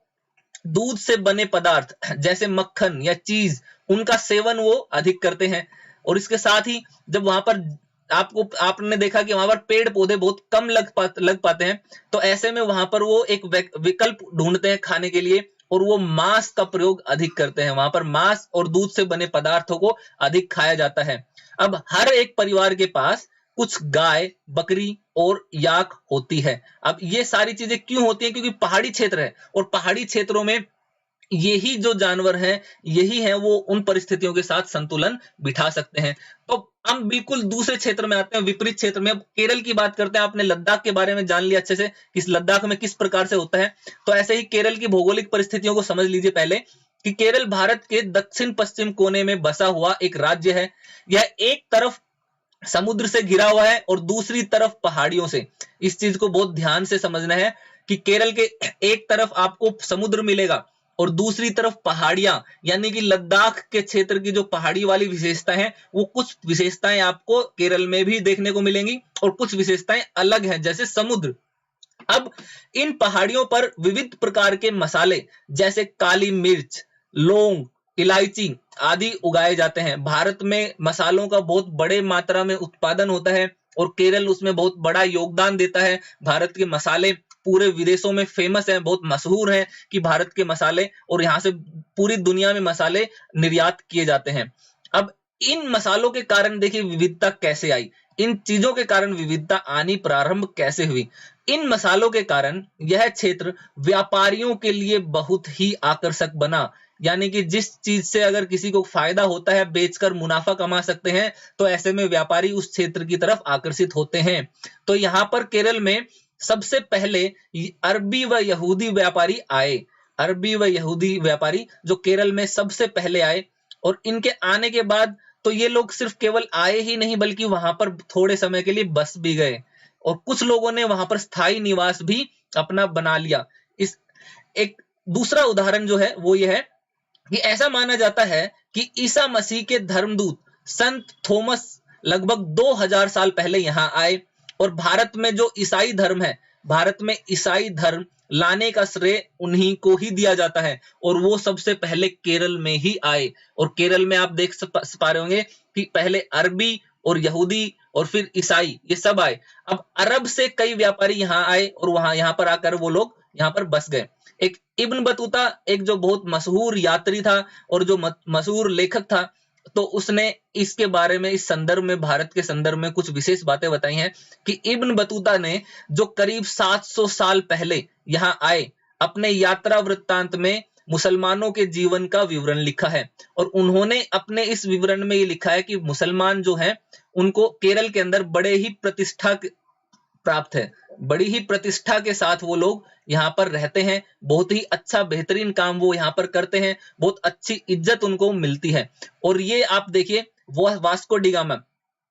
दूध से बने पदार्थ जैसे मक्खन या चीज उनका सेवन वो अधिक करते हैं। और इसके साथ ही जब वहां पर आपने देखा कि वहां पर पेड़ पौधे बहुत कम लग पाते हैं, तो ऐसे में वहां पर वो एक विकल्प ढूंढते हैं खाने के लिए और वो मांस का प्रयोग अधिक करते हैं। वहां पर मांस और दूध से बने पदार्थों को अधिक खाया जाता है। अब हर एक परिवार के पास कुछ गाय, बकरी और याक होती है। अब ये सारी चीजें क्यों होती हैं? क्योंकि पहाड़ी क्षेत्र है और पहाड़ी क्षेत्रों में यही जो जानवर हैं यही है वो उन परिस्थितियों के साथ संतुलन बिठा सकते हैं। तो हम बिल्कुल दूसरे क्षेत्र में आते हैं, विपरीत क्षेत्र में। अब केरल की बात करते हैं। आपने लद्दाख के बारे में जान लिया अच्छे से कि लद्दाख में किस प्रकार से होता है, तो ऐसे ही केरल की भौगोलिक परिस्थितियों को समझ लीजिए पहले कि केरल भारत के दक्षिण पश्चिम कोने में बसा हुआ एक राज्य है। यह एक तरफ समुद्र से घिरा हुआ है और दूसरी तरफ पहाड़ियों से। इस चीज को बहुत ध्यान से समझना है कि केरल के एक तरफ आपको समुद्र मिलेगा और दूसरी तरफ पहाड़ियां, यानी कि लद्दाख के क्षेत्र की जो पहाड़ी वाली विशेषता है वो कुछ विशेषताएं आपको केरल में भी देखने को मिलेंगी और कुछ विशेषताएं अलग हैं जैसे समुद्र। अब इन पहाड़ियों पर विविध प्रकार के मसाले जैसे काली मिर्च, लौंग, इलायची आदि उगाए जाते हैं। भारत में मसालों का बहुत बड़े मात्रा में उत्पादन होता है और केरल उसमें बहुत बड़ा योगदान देता है। भारत के मसाले पूरे विदेशों में फेमस हैं, बहुत मशहूर हैं कि भारत के मसाले, और यहाँ से पूरी दुनिया में मसाले निर्यात किए जाते हैं। अब इन मसालों के कारण देखिए विविधता कैसे आई, इन चीजों के कारण विविधता आनी प्रारंभ कैसे हुई। इन मसालों के कारण यह क्षेत्र व्यापारियों के लिए बहुत ही आकर्षक बना, यानी कि जिस चीज से अगर किसी को फायदा होता है, बेचकर मुनाफा कमा सकते हैं, तो ऐसे में व्यापारी उस क्षेत्र की तरफ आकर्षित होते हैं। तो यहाँ पर केरल में सबसे पहले अरबी व यहूदी व्यापारी आए। अरबी व यहूदी व्यापारी जो केरल में सबसे पहले आए, और इनके आने के बाद तो ये लोग सिर्फ केवल आए ही नहीं बल्कि वहां पर थोड़े समय के लिए बस भी गए और कुछ लोगों ने वहां पर स्थायी निवास भी अपना बना लिया। इस एक दूसरा उदाहरण जो है वो ये है कि ऐसा माना जाता है कि ईसा मसीह के धर्मदूत संत थॉमस लगभग 2000 साल पहले यहाँ आए और भारत में जो ईसाई धर्म है, भारत में ईसाई धर्म लाने का श्रेय उन्हीं को ही दिया जाता है और वो सबसे पहले केरल में ही आए। और केरल में आप देख पा रहे होंगे कि पहले अरबी और यहूदी और फिर ईसाई ये सब आए। अब अरब से कई व्यापारी यहाँ आए और यहाँ पर आकर वो लोग यहाँ पर बस गए। एक इब्न बतूता एक जो बहुत मशहूर यात्री था और जो मशहूर लेखक था, तो उसने इसके बारे में इस संदर्भ में, भारत के संदर्भ में कुछ विशेष बातें बताई हैं कि इब्न बतूता ने जो करीब 700 साल पहले यहाँ आए, अपने यात्रा वृत्तांत में मुसलमानों के जीवन का विवरण लिखा है और उन्होंने अपने इस विवरण में ये लिखा है कि मुसलमान जो हैं उनको केरल के अंदर बड़े ही प्राप्त है। बड़ी ही प्रतिष्ठा के साथ वो लोग यहाँ पर रहते हैं, बहुत ही अच्छा बेहतरीन काम वो यहाँ पर करते हैं, बहुत अच्छी इज्जत उनको मिलती है। और ये आप देखिए, वो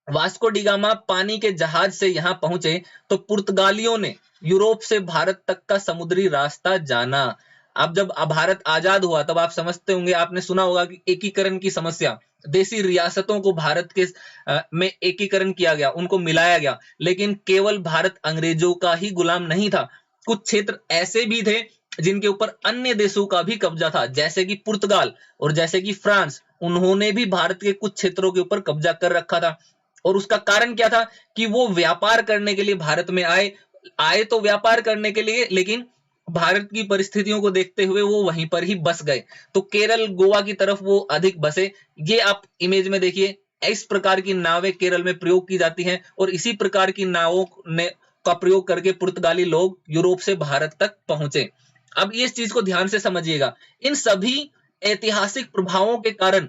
वास्को डी गामा पानी के जहाज से यहाँ पहुंचे तो पुर्तगालियों ने यूरोप से भारत तक का समुद्री रास्ता जाना। अब जब भारत आजाद हुआ तब आप समझते होंगे, आपने सुना होगा कि एकीकरण की समस्या, देसी रियासतों को भारत के में एकीकरण किया गया, उनको मिलाया गया, लेकिन केवल भारत अंग्रेजों का ही गुलाम नहीं था। कुछ क्षेत्र ऐसे भी थे जिनके ऊपर अन्य देशों का भी कब्जा था, जैसे कि पुर्तगाल और जैसे कि फ्रांस, उन्होंने भी भारत के कुछ क्षेत्रों के ऊपर कब्जा कर रखा था। और उसका कारण क्या था कि वो व्यापार करने के लिए भारत में आए तो व्यापार करने के लिए, लेकिन भारत की परिस्थितियों को देखते हुए वो वहीं पर ही बस गए। तो केरल, गोवा की तरफ वो अधिक बसे। ये आप इमेज में देखिए, इस प्रकार की नावें केरल में प्रयोग की जाती हैं और इसी प्रकार की नावों ने का प्रयोग करके पुर्तगाली लोग यूरोप से भारत तक पहुंचे। अब इस चीज को ध्यान से समझिएगा, इन सभी ऐतिहासिक प्रभावों के कारण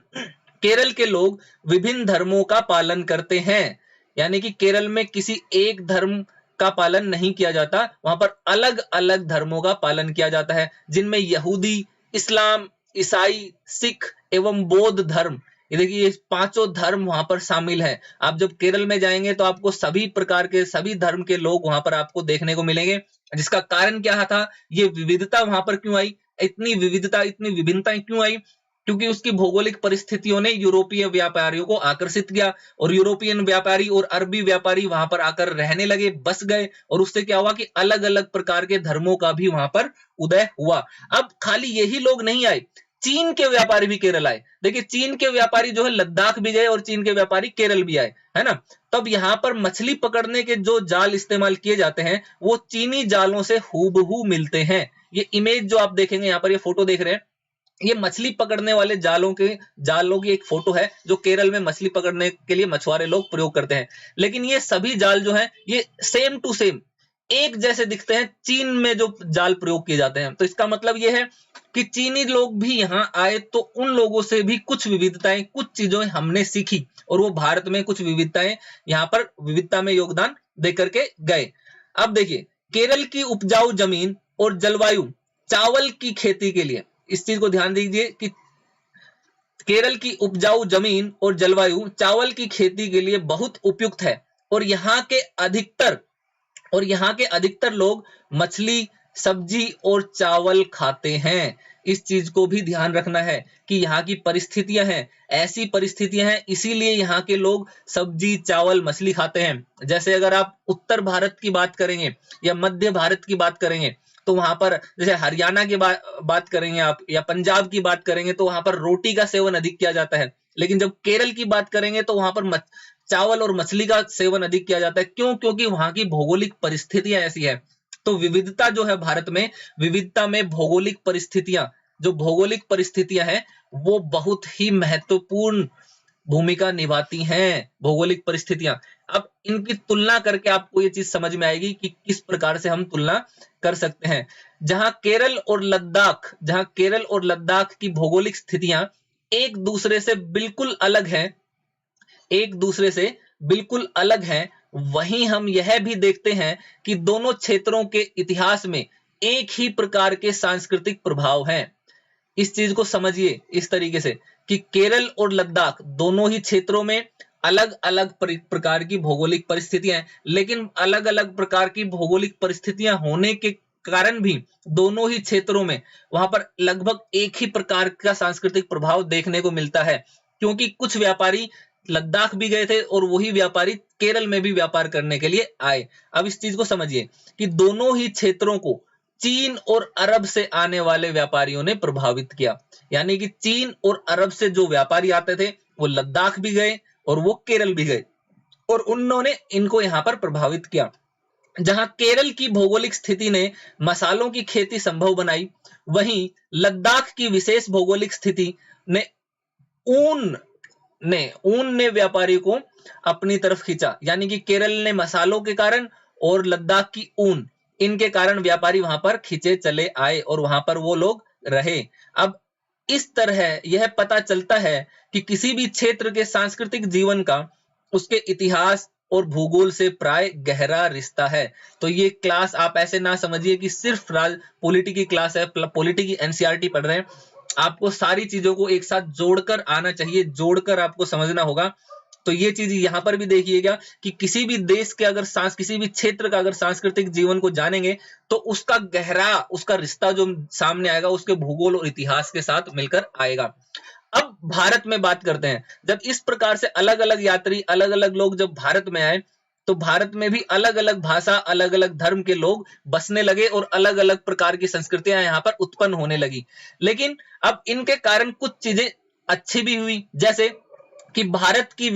केरल के लोग विभिन्न धर्मों का पालन करते हैं। यानी कि केरल में किसी एक धर्म का पालन नहीं किया जाता, वहां पर अलग अलग धर्मों का पालन किया जाता है, जिनमें यहूदी, इस्लाम, ईसाई, सिख एवं बौद्ध धर्म, ये देखिए ये पांचों धर्म वहां पर शामिल है। आप जब केरल में जाएंगे तो आपको सभी प्रकार के, सभी धर्म के लोग वहां पर आपको देखने को मिलेंगे। जिसका कारण क्या था, ये विविधता वहां पर क्यों आई, इतनी विविधता, इतनी विभिन्नताएं क्यों आई, क्योंकि उसकी भौगोलिक परिस्थितियों ने यूरोपीय व्यापारियों को आकर्षित किया और यूरोपियन व्यापारी और अरबी व्यापारी वहां पर आकर रहने लगे, बस गए, और उससे क्या हुआ कि अलग अलग प्रकार के धर्मों का भी वहां पर उदय हुआ। अब खाली यही लोग नहीं आए, चीन के व्यापारी भी केरल आए। देखिए चीन के व्यापारी जो है लद्दाख भी गए और चीन के व्यापारी केरल भी आए, है ना। तब यहाँ पर मछली पकड़ने के जो जाल इस्तेमाल किए जाते हैं वो चीनी जालों से हूबहू मिलते हैं। ये इमेज जो आप देखेंगे यहाँ पर, ये फोटो देख रहे हैं, ये मछली पकड़ने वाले जालों की एक फोटो है जो केरल में मछली पकड़ने के लिए मछुआरे लोग प्रयोग करते हैं। लेकिन ये सभी जाल जो हैं ये सेम टू सेम एक जैसे दिखते हैं चीन में जो जाल प्रयोग किए जाते हैं। तो इसका मतलब ये है कि चीनी लोग भी यहाँ आए तो उन लोगों से भी कुछ विविधताएं, कुछ चीजें हमने सीखी और वो भारत में कुछ विविधताएं यहाँ पर विविधता में योगदान दे करके गए। अब देखिए केरल की उपजाऊ जमीन और जलवायु चावल की खेती के लिए, इस चीज को ध्यान दीजिए कि केरल की उपजाऊ जमीन और जलवायु चावल की खेती के लिए बहुत उपयुक्त है और यहाँ के अधिकतर लोग मछली, सब्जी और चावल खाते हैं। इस चीज को भी ध्यान रखना है कि यहाँ की परिस्थितियां हैं, ऐसी परिस्थितियां हैं, इसीलिए यहाँ के लोग सब्जी, चावल, मछली खाते हैं। जैसे अगर आप उत्तर भारत की बात करेंगे या मध्य भारत की बात करेंगे तो वहां पर, जैसे हरियाणा की बात करेंगे आप या पंजाब की बात करेंगे तो वहां पर रोटी का सेवन अधिक किया जाता है। लेकिन जब केरल की बात करेंगे तो वहां पर चावल और मछली का सेवन अधिक किया जाता है। क्यों? क्योंकि वहां की भौगोलिक परिस्थितियां ऐसी है। तो विविधता जो है भारत में, विविधता में भौगोलिक परिस्थितियां हैं वो बहुत ही महत्वपूर्ण भूमिका निभाती हैं। भौगोलिक परिस्थितियां, अब इनकी तुलना करके आपको ये चीज समझ में आएगी कि किस प्रकार से हम तुलना कर सकते हैं। जहां केरल और लद्दाख की भौगोलिक स्थितियां एक दूसरे से बिल्कुल अलग हैं, वहीं हम यह भी देखते हैं कि दोनों क्षेत्रों के इतिहास में एक ही प्रकार के सांस्कृतिक प्रभाव हैं। इस चीज को समझिए इस तरीके से कि केरल और लद्दाख दोनों ही क्षेत्रों में अलग अलग प्रकार की भौगोलिक परिस्थितियां हैं, लेकिन अलग अलग प्रकार की भौगोलिक परिस्थितियां होने के कारण भी दोनों ही क्षेत्रों में वहां पर लगभग एक ही प्रकार का सांस्कृतिक प्रभाव देखने को मिलता है। क्योंकि कुछ व्यापारी लद्दाख भी गए थे और वही व्यापारी केरल में भी व्यापार करने के लिए आए। अब इस चीज को समझिए कि दोनों ही क्षेत्रों को चीन और अरब से आने वाले व्यापारियों ने प्रभावित किया। यानी कि चीन और अरब से जो व्यापारी आते थे वो लद्दाख भी गए और वो केरल भी गए और उन्होंने इनको यहाँ पर प्रभावित किया। जहां केरल की भौगोलिक स्थिति ने मसालों की खेती संभव बनाई, वहीं लद्दाख की विशेष भौगोलिक स्थिति ने ऊन ने व्यापारी को अपनी तरफ खींचा। यानी कि केरल ने मसालों के कारण और लद्दाख की ऊन, इनके कारण व्यापारी वहां पर खींचे चले आए और वहां पर वो लोग रहे। अब इस तरह यह पता चलता है कि किसी भी क्षेत्र के सांस्कृतिक जीवन का उसके इतिहास, और भूगोल से प्राय गहरा रिश्ता है। तो ये क्लास आप ऐसे ना समझिए कि सिर्फ पॉलिटी की क्लास है, पॉलिटी की एनसीईआरटी पढ़ रहे हैं। आपको सारी चीजों को एक साथ जोड़कर आना चाहिए, जोड़कर आपको समझना होगा। तो ये चीज यहाँ पर भी देखिएगा कि किसी भी देश के अगर किसी भी क्षेत्र का अगर सांस्कृतिक जीवन को जानेंगे तो उसका गहरा, उसका रिश्ता जो सामने आएगा उसके भूगोल और इतिहास के साथ मिलकर आएगा। अब भारत में बात करते हैं। जब इस प्रकार से अलग अलग यात्री, अलग अलग लोग जब भारत में आए तो भारत में भी अलग अलग भाषा, अलग अलग धर्म के लोग बसने लगे और अलग अलग प्रकार की संस्कृतियां यहाँ पर उत्पन्न होने लगी। लेकिन अब इनके कारण कुछ चीजें अच्छी भी हुई, जैसे कि भारत की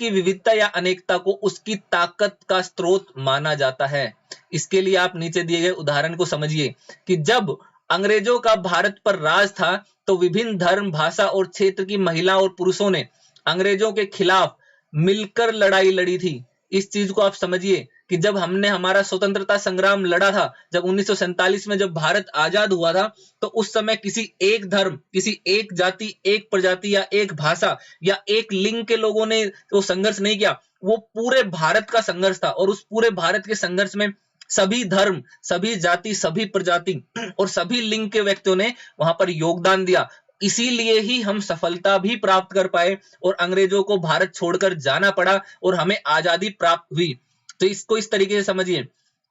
विविधता या अनेकता को उसकी ताकत का स्रोत माना जाता है। इसके लिए आप नीचे दिए गए उदाहरण को समझिए कि जब अंग्रेजों का भारत पर राज था तो विभिन्न धर्म, भाषा और क्षेत्र की महिला और पुरुषों ने अंग्रेजों के खिलाफ मिलकर लड़ाई लड़ी थी। इस चीज को आप समझिए कि जब हमने हमारा स्वतंत्रता संग्राम लड़ा था, जब 1947 में जब भारत आजाद हुआ था, तो उस समय किसी एक धर्म, किसी एक जाति, एक प्रजाति या एक भाषा या एक लिंग के लोगों ने वो संघर्ष नहीं किया, वो पूरे भारत का संघर्ष था। और उस पूरे भारत के संघर्ष में सभी धर्म, सभी जाति, सभी प्रजाति और सभी लिंग के व्यक्तियों ने वहां पर योगदान दिया। इसीलिए ही हम सफलता भी प्राप्त कर पाए और अंग्रेजों को भारत छोड़कर जाना पड़ा और हमें आजादी प्राप्त हुई। तो इसको इस तरीके से समझिए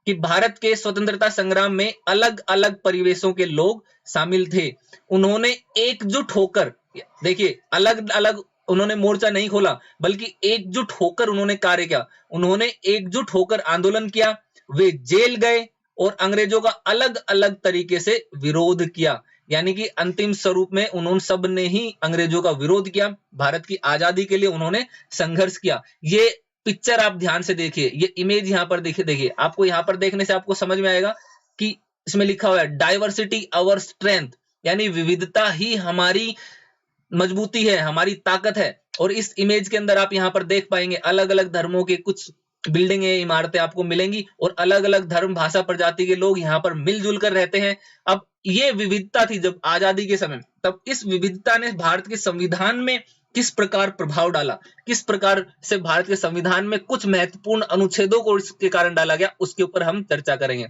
कि भारत के स्वतंत्रता संग्राम में अलग अलग परिवेशों के लोग शामिल थे। उन्होंने एकजुट होकर, देखिए अलग अलग उन्होंने मोर्चा नहीं खोला, बल्कि एकजुट होकर उन्होंने कार्य किया। उन्होंने एकजुट होकर आंदोलन किया, वे जेल गए और अंग्रेजों का अलग अलग तरीके से विरोध किया। यानी कि अंतिम स्वरूप में उन्होंने सब ने ही अंग्रेजों का विरोध किया, भारत की आजादी के लिए उन्होंने संघर्ष किया। ये पिक्चर आप ध्यान से देखिए, ये इमेज यहाँ पर देखिए, आपको यहाँ पर देखने से आपको समझ में आएगा कि इसमें लिखा हुआ है डाइवर्सिटी आवर स्ट्रेंथ, यानी विविधता ही हमारी मजबूती है, हमारी ताकत है। और इस इमेज के अंदर आप यहाँ पर देख पाएंगे अलग अलग धर्मों के कुछ बिल्डिंगें, इमारतें आपको मिलेंगी और अलग अलग धर्म, भाषा, प्रजाति के लोग यहाँ पर मिलजुल कर रहते हैं। अब ये विविधता थी जब आजादी के समय, तब इस विविधता ने भारत के संविधान में किस प्रकार प्रभाव डाला, किस प्रकार से भारत के संविधान में कुछ महत्वपूर्ण अनुच्छेदों को इसके कारण डाला गया, उसके ऊपर हम चर्चा करेंगे।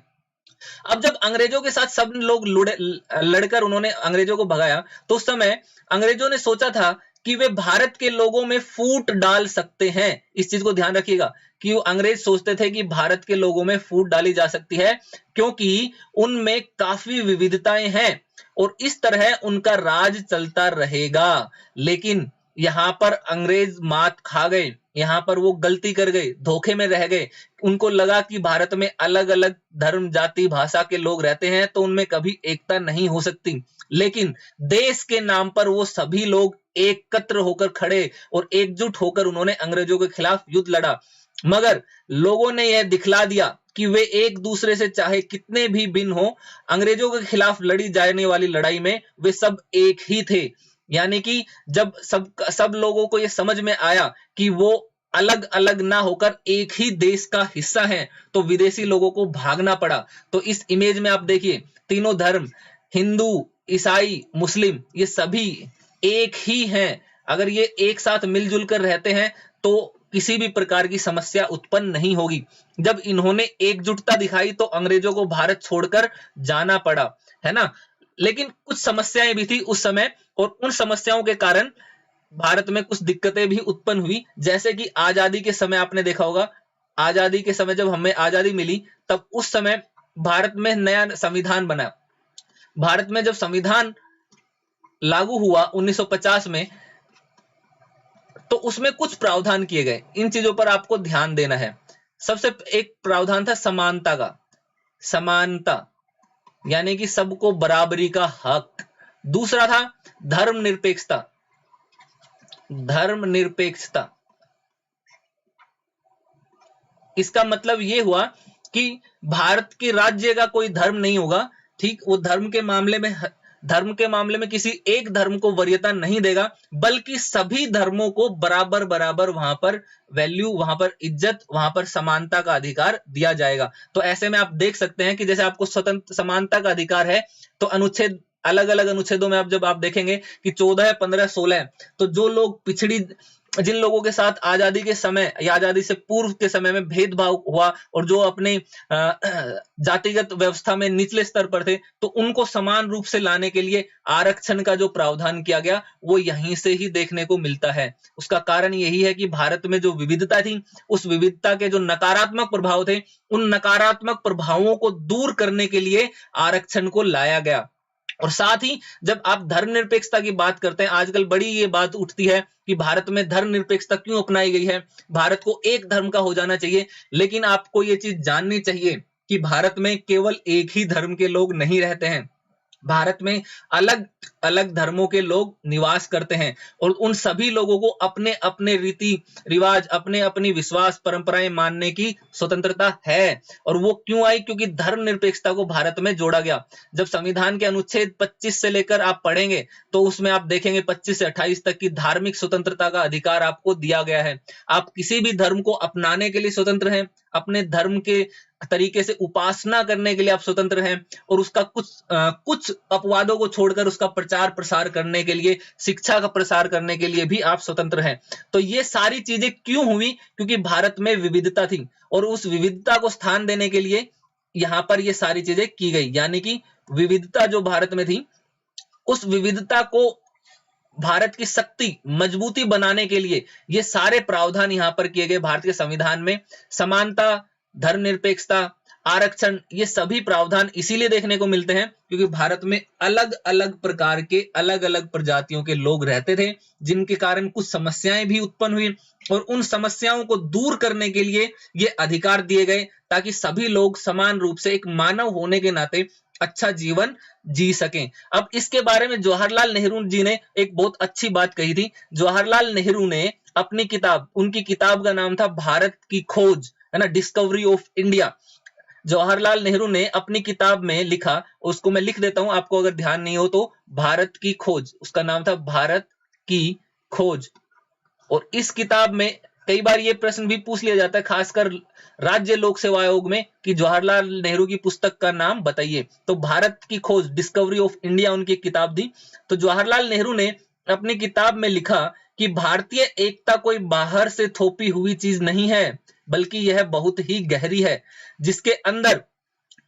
अब जब अंग्रेजों के साथ सब लोग लड़कर उन्होंने अंग्रेजों को भगाया, तो उस समय अंग्रेजों ने सोचा था कि वे भारत के लोगों में फूट डाल सकते हैं। इस चीज को ध्यान रखिएगा कि वो अंग्रेज सोचते थे कि भारत के लोगों में फूट डाली जा सकती है क्योंकि उनमें काफी विविधताएं हैं और इस तरह उनका राज चलता रहेगा। लेकिन यहाँ पर अंग्रेज मात खा गए, यहाँ पर वो गलती कर गए, धोखे में रह गए। उनको लगा कि भारत में अलग अलग धर्म, जाति, भाषा के लोग रहते हैं तो उनमें कभी एकता नहीं हो सकती। लेकिन देश के नाम पर वो सभी लोग एकत्र होकर खड़े और एकजुट होकर उन्होंने अंग्रेजों के खिलाफ युद्ध लड़ा। मगर लोगों ने यह दिखला दिया कि वे एक दूसरे से चाहे कितने भी भिन्न हो, अंग्रेजों के खिलाफ लड़ी जाने वाली लड़ाई में वे सब एक ही थे। यानी कि जब सब लोगों को यह समझ में आया कि वो अलग अलग ना होकर एक ही देश का हिस्सा हैं, तो विदेशी लोगों को भागना पड़ा। तो इस इमेज में आप देखिए तीनों धर्म, हिंदू, ईसाई, मुस्लिम, ये सभी एक ही हैं। अगर ये एक साथ मिलजुल कर रहते हैं तो किसी भी प्रकार की समस्या उत्पन्न नहीं होगी। जब इन्होंने एकजुटता दिखाई तो अंग्रेजों को भारत छोड़कर जाना पड़ा, है ना। लेकिन कुछ समस्याएं भी थी उस समय और उन समस्याओं के कारण भारत में कुछ दिक्कतें भी उत्पन्न हुई। जैसे कि आजादी के समय आपने देखा होगा, आजादी के समय जब हमें आजादी मिली तब उस समय भारत में नया संविधान बना। भारत में जब संविधान लागू हुआ 1950 में, तो उसमें कुछ प्रावधान किए गए। इन चीजों पर आपको ध्यान देना है। सबसे एक प्रावधान था समानता का, समानता यानी कि सबको बराबरी का हक। दूसरा था धर्मनिरपेक्षता, धर्मनिरपेक्षता। इसका मतलब यह हुआ कि भारत के राज्य का कोई धर्म नहीं होगा, ठीक। वो धर्म के मामले में किसी एक धर्म को वरीयता नहीं देगा, बल्कि सभी धर्मों को बराबर बराबर वहां पर वैल्यू, वहां पर इज्जत, वहां पर समानता का अधिकार दिया जाएगा। तो ऐसे में आप देख सकते हैं कि जैसे आपको स्वतंत्र समानता का अधिकार है, तो अनुच्छेद अलग अलग अनुच्छेदों में आप जब आप देखेंगे कि 14, 15, 16, तो जो लोग पिछड़ी, जिन लोगों के साथ आजादी के समय या आजादी से पूर्व के समय में भेदभाव हुआ और जो अपने जातिगत व्यवस्था में निचले स्तर पर थे, तो उनको समान रूप से लाने के लिए आरक्षण का जो प्रावधान किया गया वो यहीं से ही देखने को मिलता है। उसका कारण यही है कि भारत में जो विविधता थी, उस विविधता के जो नकारात्मक प्रभाव थे, उन नकारात्मक प्रभावों को दूर करने के लिए आरक्षण को लाया गया। और साथ ही जब आप धर्मनिरपेक्षता की बात करते हैं, आजकल बड़ी ये बात उठती है कि भारत में धर्मनिरपेक्षता क्यों अपनाई गई है, भारत को एक धर्म का हो जाना चाहिए। लेकिन आपको ये चीज जाननी चाहिए कि भारत में केवल एक ही धर्म के लोग नहीं रहते हैं, भारत में अलग अलग धर्मों के लोग निवास करते हैं और उन सभी लोगों को अपने अपने रीति रिवाज, अपने अपनी विश्वास परंपराएं मानने की स्वतंत्रता है। और वो क्यों आई? क्योंकि धर्मनिरपेक्षता को भारत में जोड़ा गया। जब संविधान के अनुच्छेद 25 से लेकर आप पढ़ेंगे तो उसमें आप देखेंगे 25 से 28 तक की धार्मिक स्वतंत्रता का अधिकार आपको दिया गया है। आप किसी भी धर्म को अपनाने के लिए स्वतंत्र हैं, अपने धर्म के तरीके से उपासना करने के लिए आप स्वतंत्र हैं, और उसका कुछ अपवादों को छोड़कर उसका प्रचार प्रसार करने के लिए, शिक्षा का प्रसार करने के लिए भी आप स्वतंत्र हैं। तो ये सारी चीजें क्यों हुई? क्योंकि भारत में विविधता थी और उस विविधता को स्थान देने के लिए यहां पर ये सारी चीजें की गई। यानी कि विविधता जो भारत में थी, उस विविधता को भारत की शक्ति मजबूती बनाने के लिए ये सारे प्रावधान यहां पर किए गए भारतीय संविधान में। समानता, धर्मनिरपेक्षता, आरक्षण, ये सभी प्रावधान इसीलिए देखने को मिलते हैं क्योंकि भारत में अलग अलग प्रकार के अलग अलग प्रजातियों के लोग रहते थे, जिनके कारण कुछ समस्याएं भी उत्पन्न हुई और उन समस्याओं को दूर करने के लिए ये अधिकार दिए गए ताकि सभी लोग समान रूप से एक मानव होने के नाते अच्छा जीवन जी सकें। अब इसके बारे में जवाहरलाल नेहरू जी ने एक बहुत अच्छी बात कही थी। जवाहरलाल नेहरू ने अपनी किताब, उनकी किताब का नाम था भारत की खोज, है ना, discovery of India. Jawaharlal Nehru ने अपनी किताब में लिखा, उसको मैं लिख देता हूं आपको अगर ध्यान नहीं हो तो, भारत की खोज, उसका नाम था भारत की खोज। और इस किताब में कई बार ये प्रश्न भी पूछ लिया जाता है, खासकर राज्य लोक सेवा आयोग में, कि जवाहरलाल नेहरू की पुस्तक का नाम बताइए। तो भारत की खोज, डिस्कवरी ऑफ इंडिया उनकी किताब थी। तो जवाहरलाल नेहरू ने अपनी किताब में लिखा कि भारतीय एकता कोई बाहर से थोपी हुई चीज नहीं है, बल्कि यह बहुत ही गहरी है, जिसके अंदर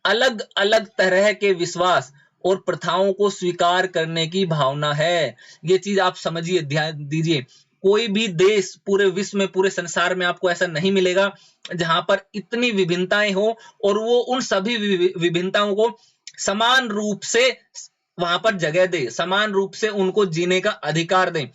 अलग अलग तरह के विश्वास और प्रथाओं को स्वीकार करने की भावना है। ये चीज आप समझिए, ध्यान दीजिए। कोई भी देश पूरे विश्व में, पूरे संसार में आपको ऐसा नहीं मिलेगा जहां पर इतनी विभिन्नताएं हो और वो उन सभी विभिन्नताओं को समान रूप से वहां पर जगह दे, समान रूप से उनको जीने का अधिकार दें।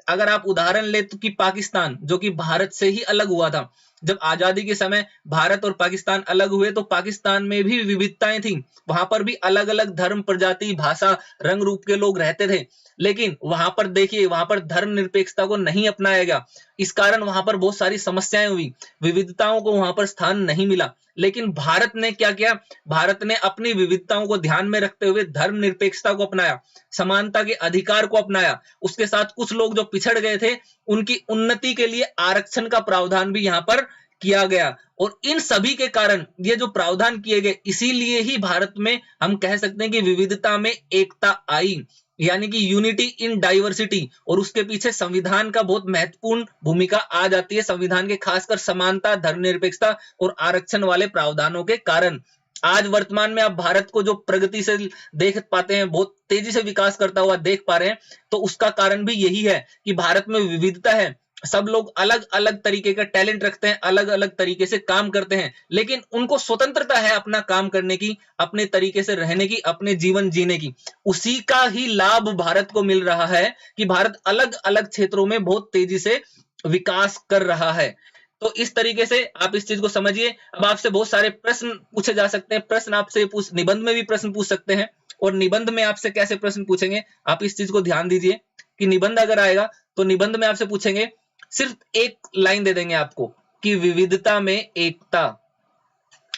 अगर आप उदाहरण ले तो कि पाकिस्तान, जो कि भारत से ही अलग हुआ था, जब आजादी के समय भारत और पाकिस्तान अलग हुए तो पाकिस्तान में भी विविधताएं थी, वहां पर भी अलग अलग धर्म, प्रजाति, भाषा, रंग रूप के लोग रहते थे। लेकिन वहां पर देखिए, वहां पर धर्मनिरपेक्षता को नहीं अपनाया गया। इस कारण वहां पर बहुत सारी समस्याएं हुई, विविधताओं को वहां पर स्थान नहीं मिला। लेकिन भारत ने क्या किया? भारत ने अपनी विविधताओं को ध्यान में रखते हुए धर्मनिरपेक्षता को अपनाया, समानता के अधिकार को अपनाया। उसके साथ कुछ लोग जो पिछड़ गए थे, उनकी उन्नति के लिए आरक्षण का प्रावधान भी यहां पर किया गया। और इन सभी के कारण ये जो प्रावधान किए गए, इसीलिए ही भारत में हम कह सकते हैं कि विविधता में एकता आई, यानी कि यूनिटी इन डाइवर्सिटी। और उसके पीछे संविधान का बहुत महत्वपूर्ण भूमिका आ जाती है, संविधान के खासकर समानता, धर्मनिरपेक्षता और आरक्षण वाले प्रावधानों के कारण। आज वर्तमान में आप भारत को जो प्रगति से देख पाते हैं, बहुत तेजी से विकास करता हुआ देख पा रहे हैं, तो उसका कारण भी यही है कि भारत में विविधता है। सब लोग अलग अलग तरीके का टैलेंट रखते हैं, अलग अलग तरीके से काम करते हैं, लेकिन उनको स्वतंत्रता है अपना काम करने की, अपने तरीके से रहने की, अपने जीवन जीने की। उसी का ही लाभ भारत को मिल रहा है कि भारत अलग अलग क्षेत्रों में बहुत तेजी से विकास कर रहा है। तो इस तरीके से आप इस चीज को समझिए। अब आपसे बहुत सारे प्रश्न पूछे जा सकते हैं, प्रश्न आपसे निबंध में भी प्रश्न पूछ सकते हैं। और निबंध में आपसे कैसे प्रश्न पूछेंगे, आप इस चीज को ध्यान दीजिए कि निबंध अगर आएगा तो निबंध में आपसे पूछेंगे, सिर्फ एक लाइन दे देंगे आपको कि विविधता में एकता,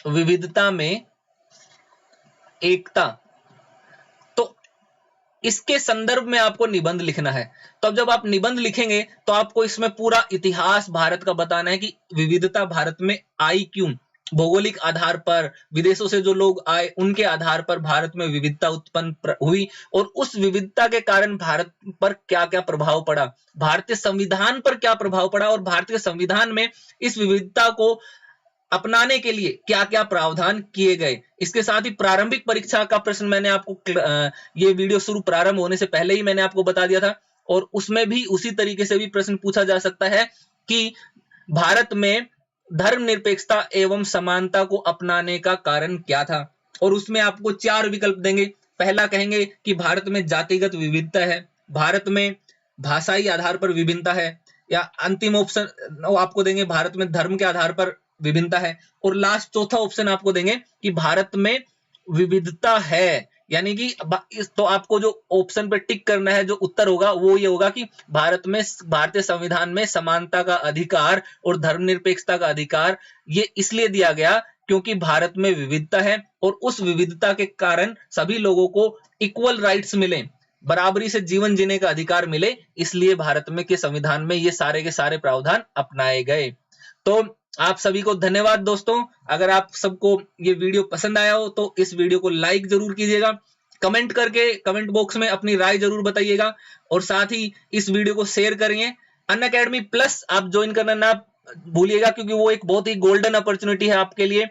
विविधता में एकता। तो इसके संदर्भ में आपको निबंध लिखना है। तो अब जब आप निबंध लिखेंगे तो आपको इसमें पूरा इतिहास भारत का बताना है कि विविधता भारत में आई क्यों, भौगोलिक आधार पर, विदेशों से जो लोग आए उनके आधार पर भारत में विविधता उत्पन्न हुई और उस विविधता के कारण भारत पर क्या-क्या प्रभाव पड़ा, भारतीय संविधान पर क्या प्रभाव पड़ा और भारतीय संविधान में इस विविधता को अपनाने के लिए क्या-क्या प्रावधान किए गए। इसके साथ ही प्रारंभिक परीक्षा का प्रश्न मैंने आपको ये वीडियो शुरू प्रारंभ होने से पहले ही मैंने आपको बता दिया था और उसमें भी उसी तरीके से भी प्रश्न पूछा जा सकता है कि भारत में धर्मनिरपेक्षता एवं समानता को अपनाने का कारण क्या था, और उसमें आपको 4 विकल्प देंगे। पहला कहेंगे कि भारत में जातिगत विविधता है, भारत में भाषाई आधार पर विभिन्नता है, या अंतिम ऑप्शन आपको देंगे भारत में धर्म के आधार पर विभिन्नता है, और लास्ट चौथा ऑप्शन आपको देंगे कि भारत में विविधता है, यानी कि तो आपको जो ऑप्शन पे टिक करना है, जो उत्तर होगा वो ये होगा कि भारत में भारतीय संविधान में समानता का अधिकार और धर्मनिरपेक्षता का अधिकार ये इसलिए दिया गया क्योंकि भारत में विविधता है और उस विविधता के कारण सभी लोगों को इक्वल राइट्स मिले, बराबरी से जीवन जीने का अधिकार मिले, इसलिए भारत में के संविधान में ये सारे के सारे प्रावधान अपनाए गए। तो आप सभी को धन्यवाद दोस्तों। अगर आप सबको ये वीडियो पसंद आया हो तो इस वीडियो को लाइक जरूर कीजिएगा, कमेंट करके कमेंट बॉक्स में अपनी राय जरूर बताइएगा और साथ ही इस वीडियो को शेयर करिए। अनअकैडमी प्लस आप ज्वाइन करना ना भूलिएगा क्योंकि वो एक बहुत ही गोल्डन अपॉर्चुनिटी है आपके लिए।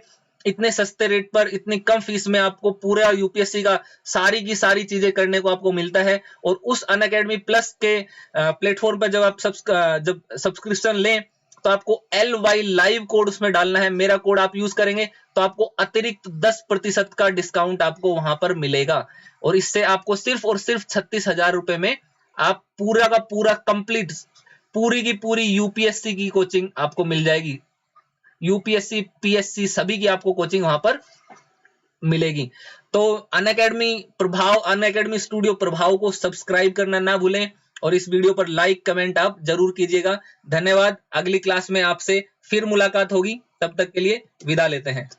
इतने सस्ते रेट पर इतनी कम फीस में आपको पूरा यूपीएससी का सारी की सारी चीजें करने को आपको मिलता है। और उस अनअकैडमी प्लस के प्लेटफॉर्म पर जब आप जब सब्सक्रिप्शन लें तो आपको LY लाइव कोड उसमें डालना है, मेरा कोड आप यूज करेंगे तो आपको अतिरिक्त 10% का डिस्काउंट आपको वहां पर मिलेगा और इससे आपको सिर्फ और सिर्फ 36,000 रुपए में आप पूरा का पूरा कंप्लीट पूरी की पूरी यूपीएससी की कोचिंग आपको मिल जाएगी। यूपीएससी पीएससी सभी की आपको कोचिंग वहां पर मिलेगी। तो अनअकैडमी स्टूडियो प्रभाव को सब्सक्राइब करना ना भूलें और इस वीडियो पर लाइक कमेंट आप जरूर कीजिएगा। धन्यवाद। अगली क्लास में आपसे फिर मुलाकात होगी, तब तक के लिए विदा लेते हैं।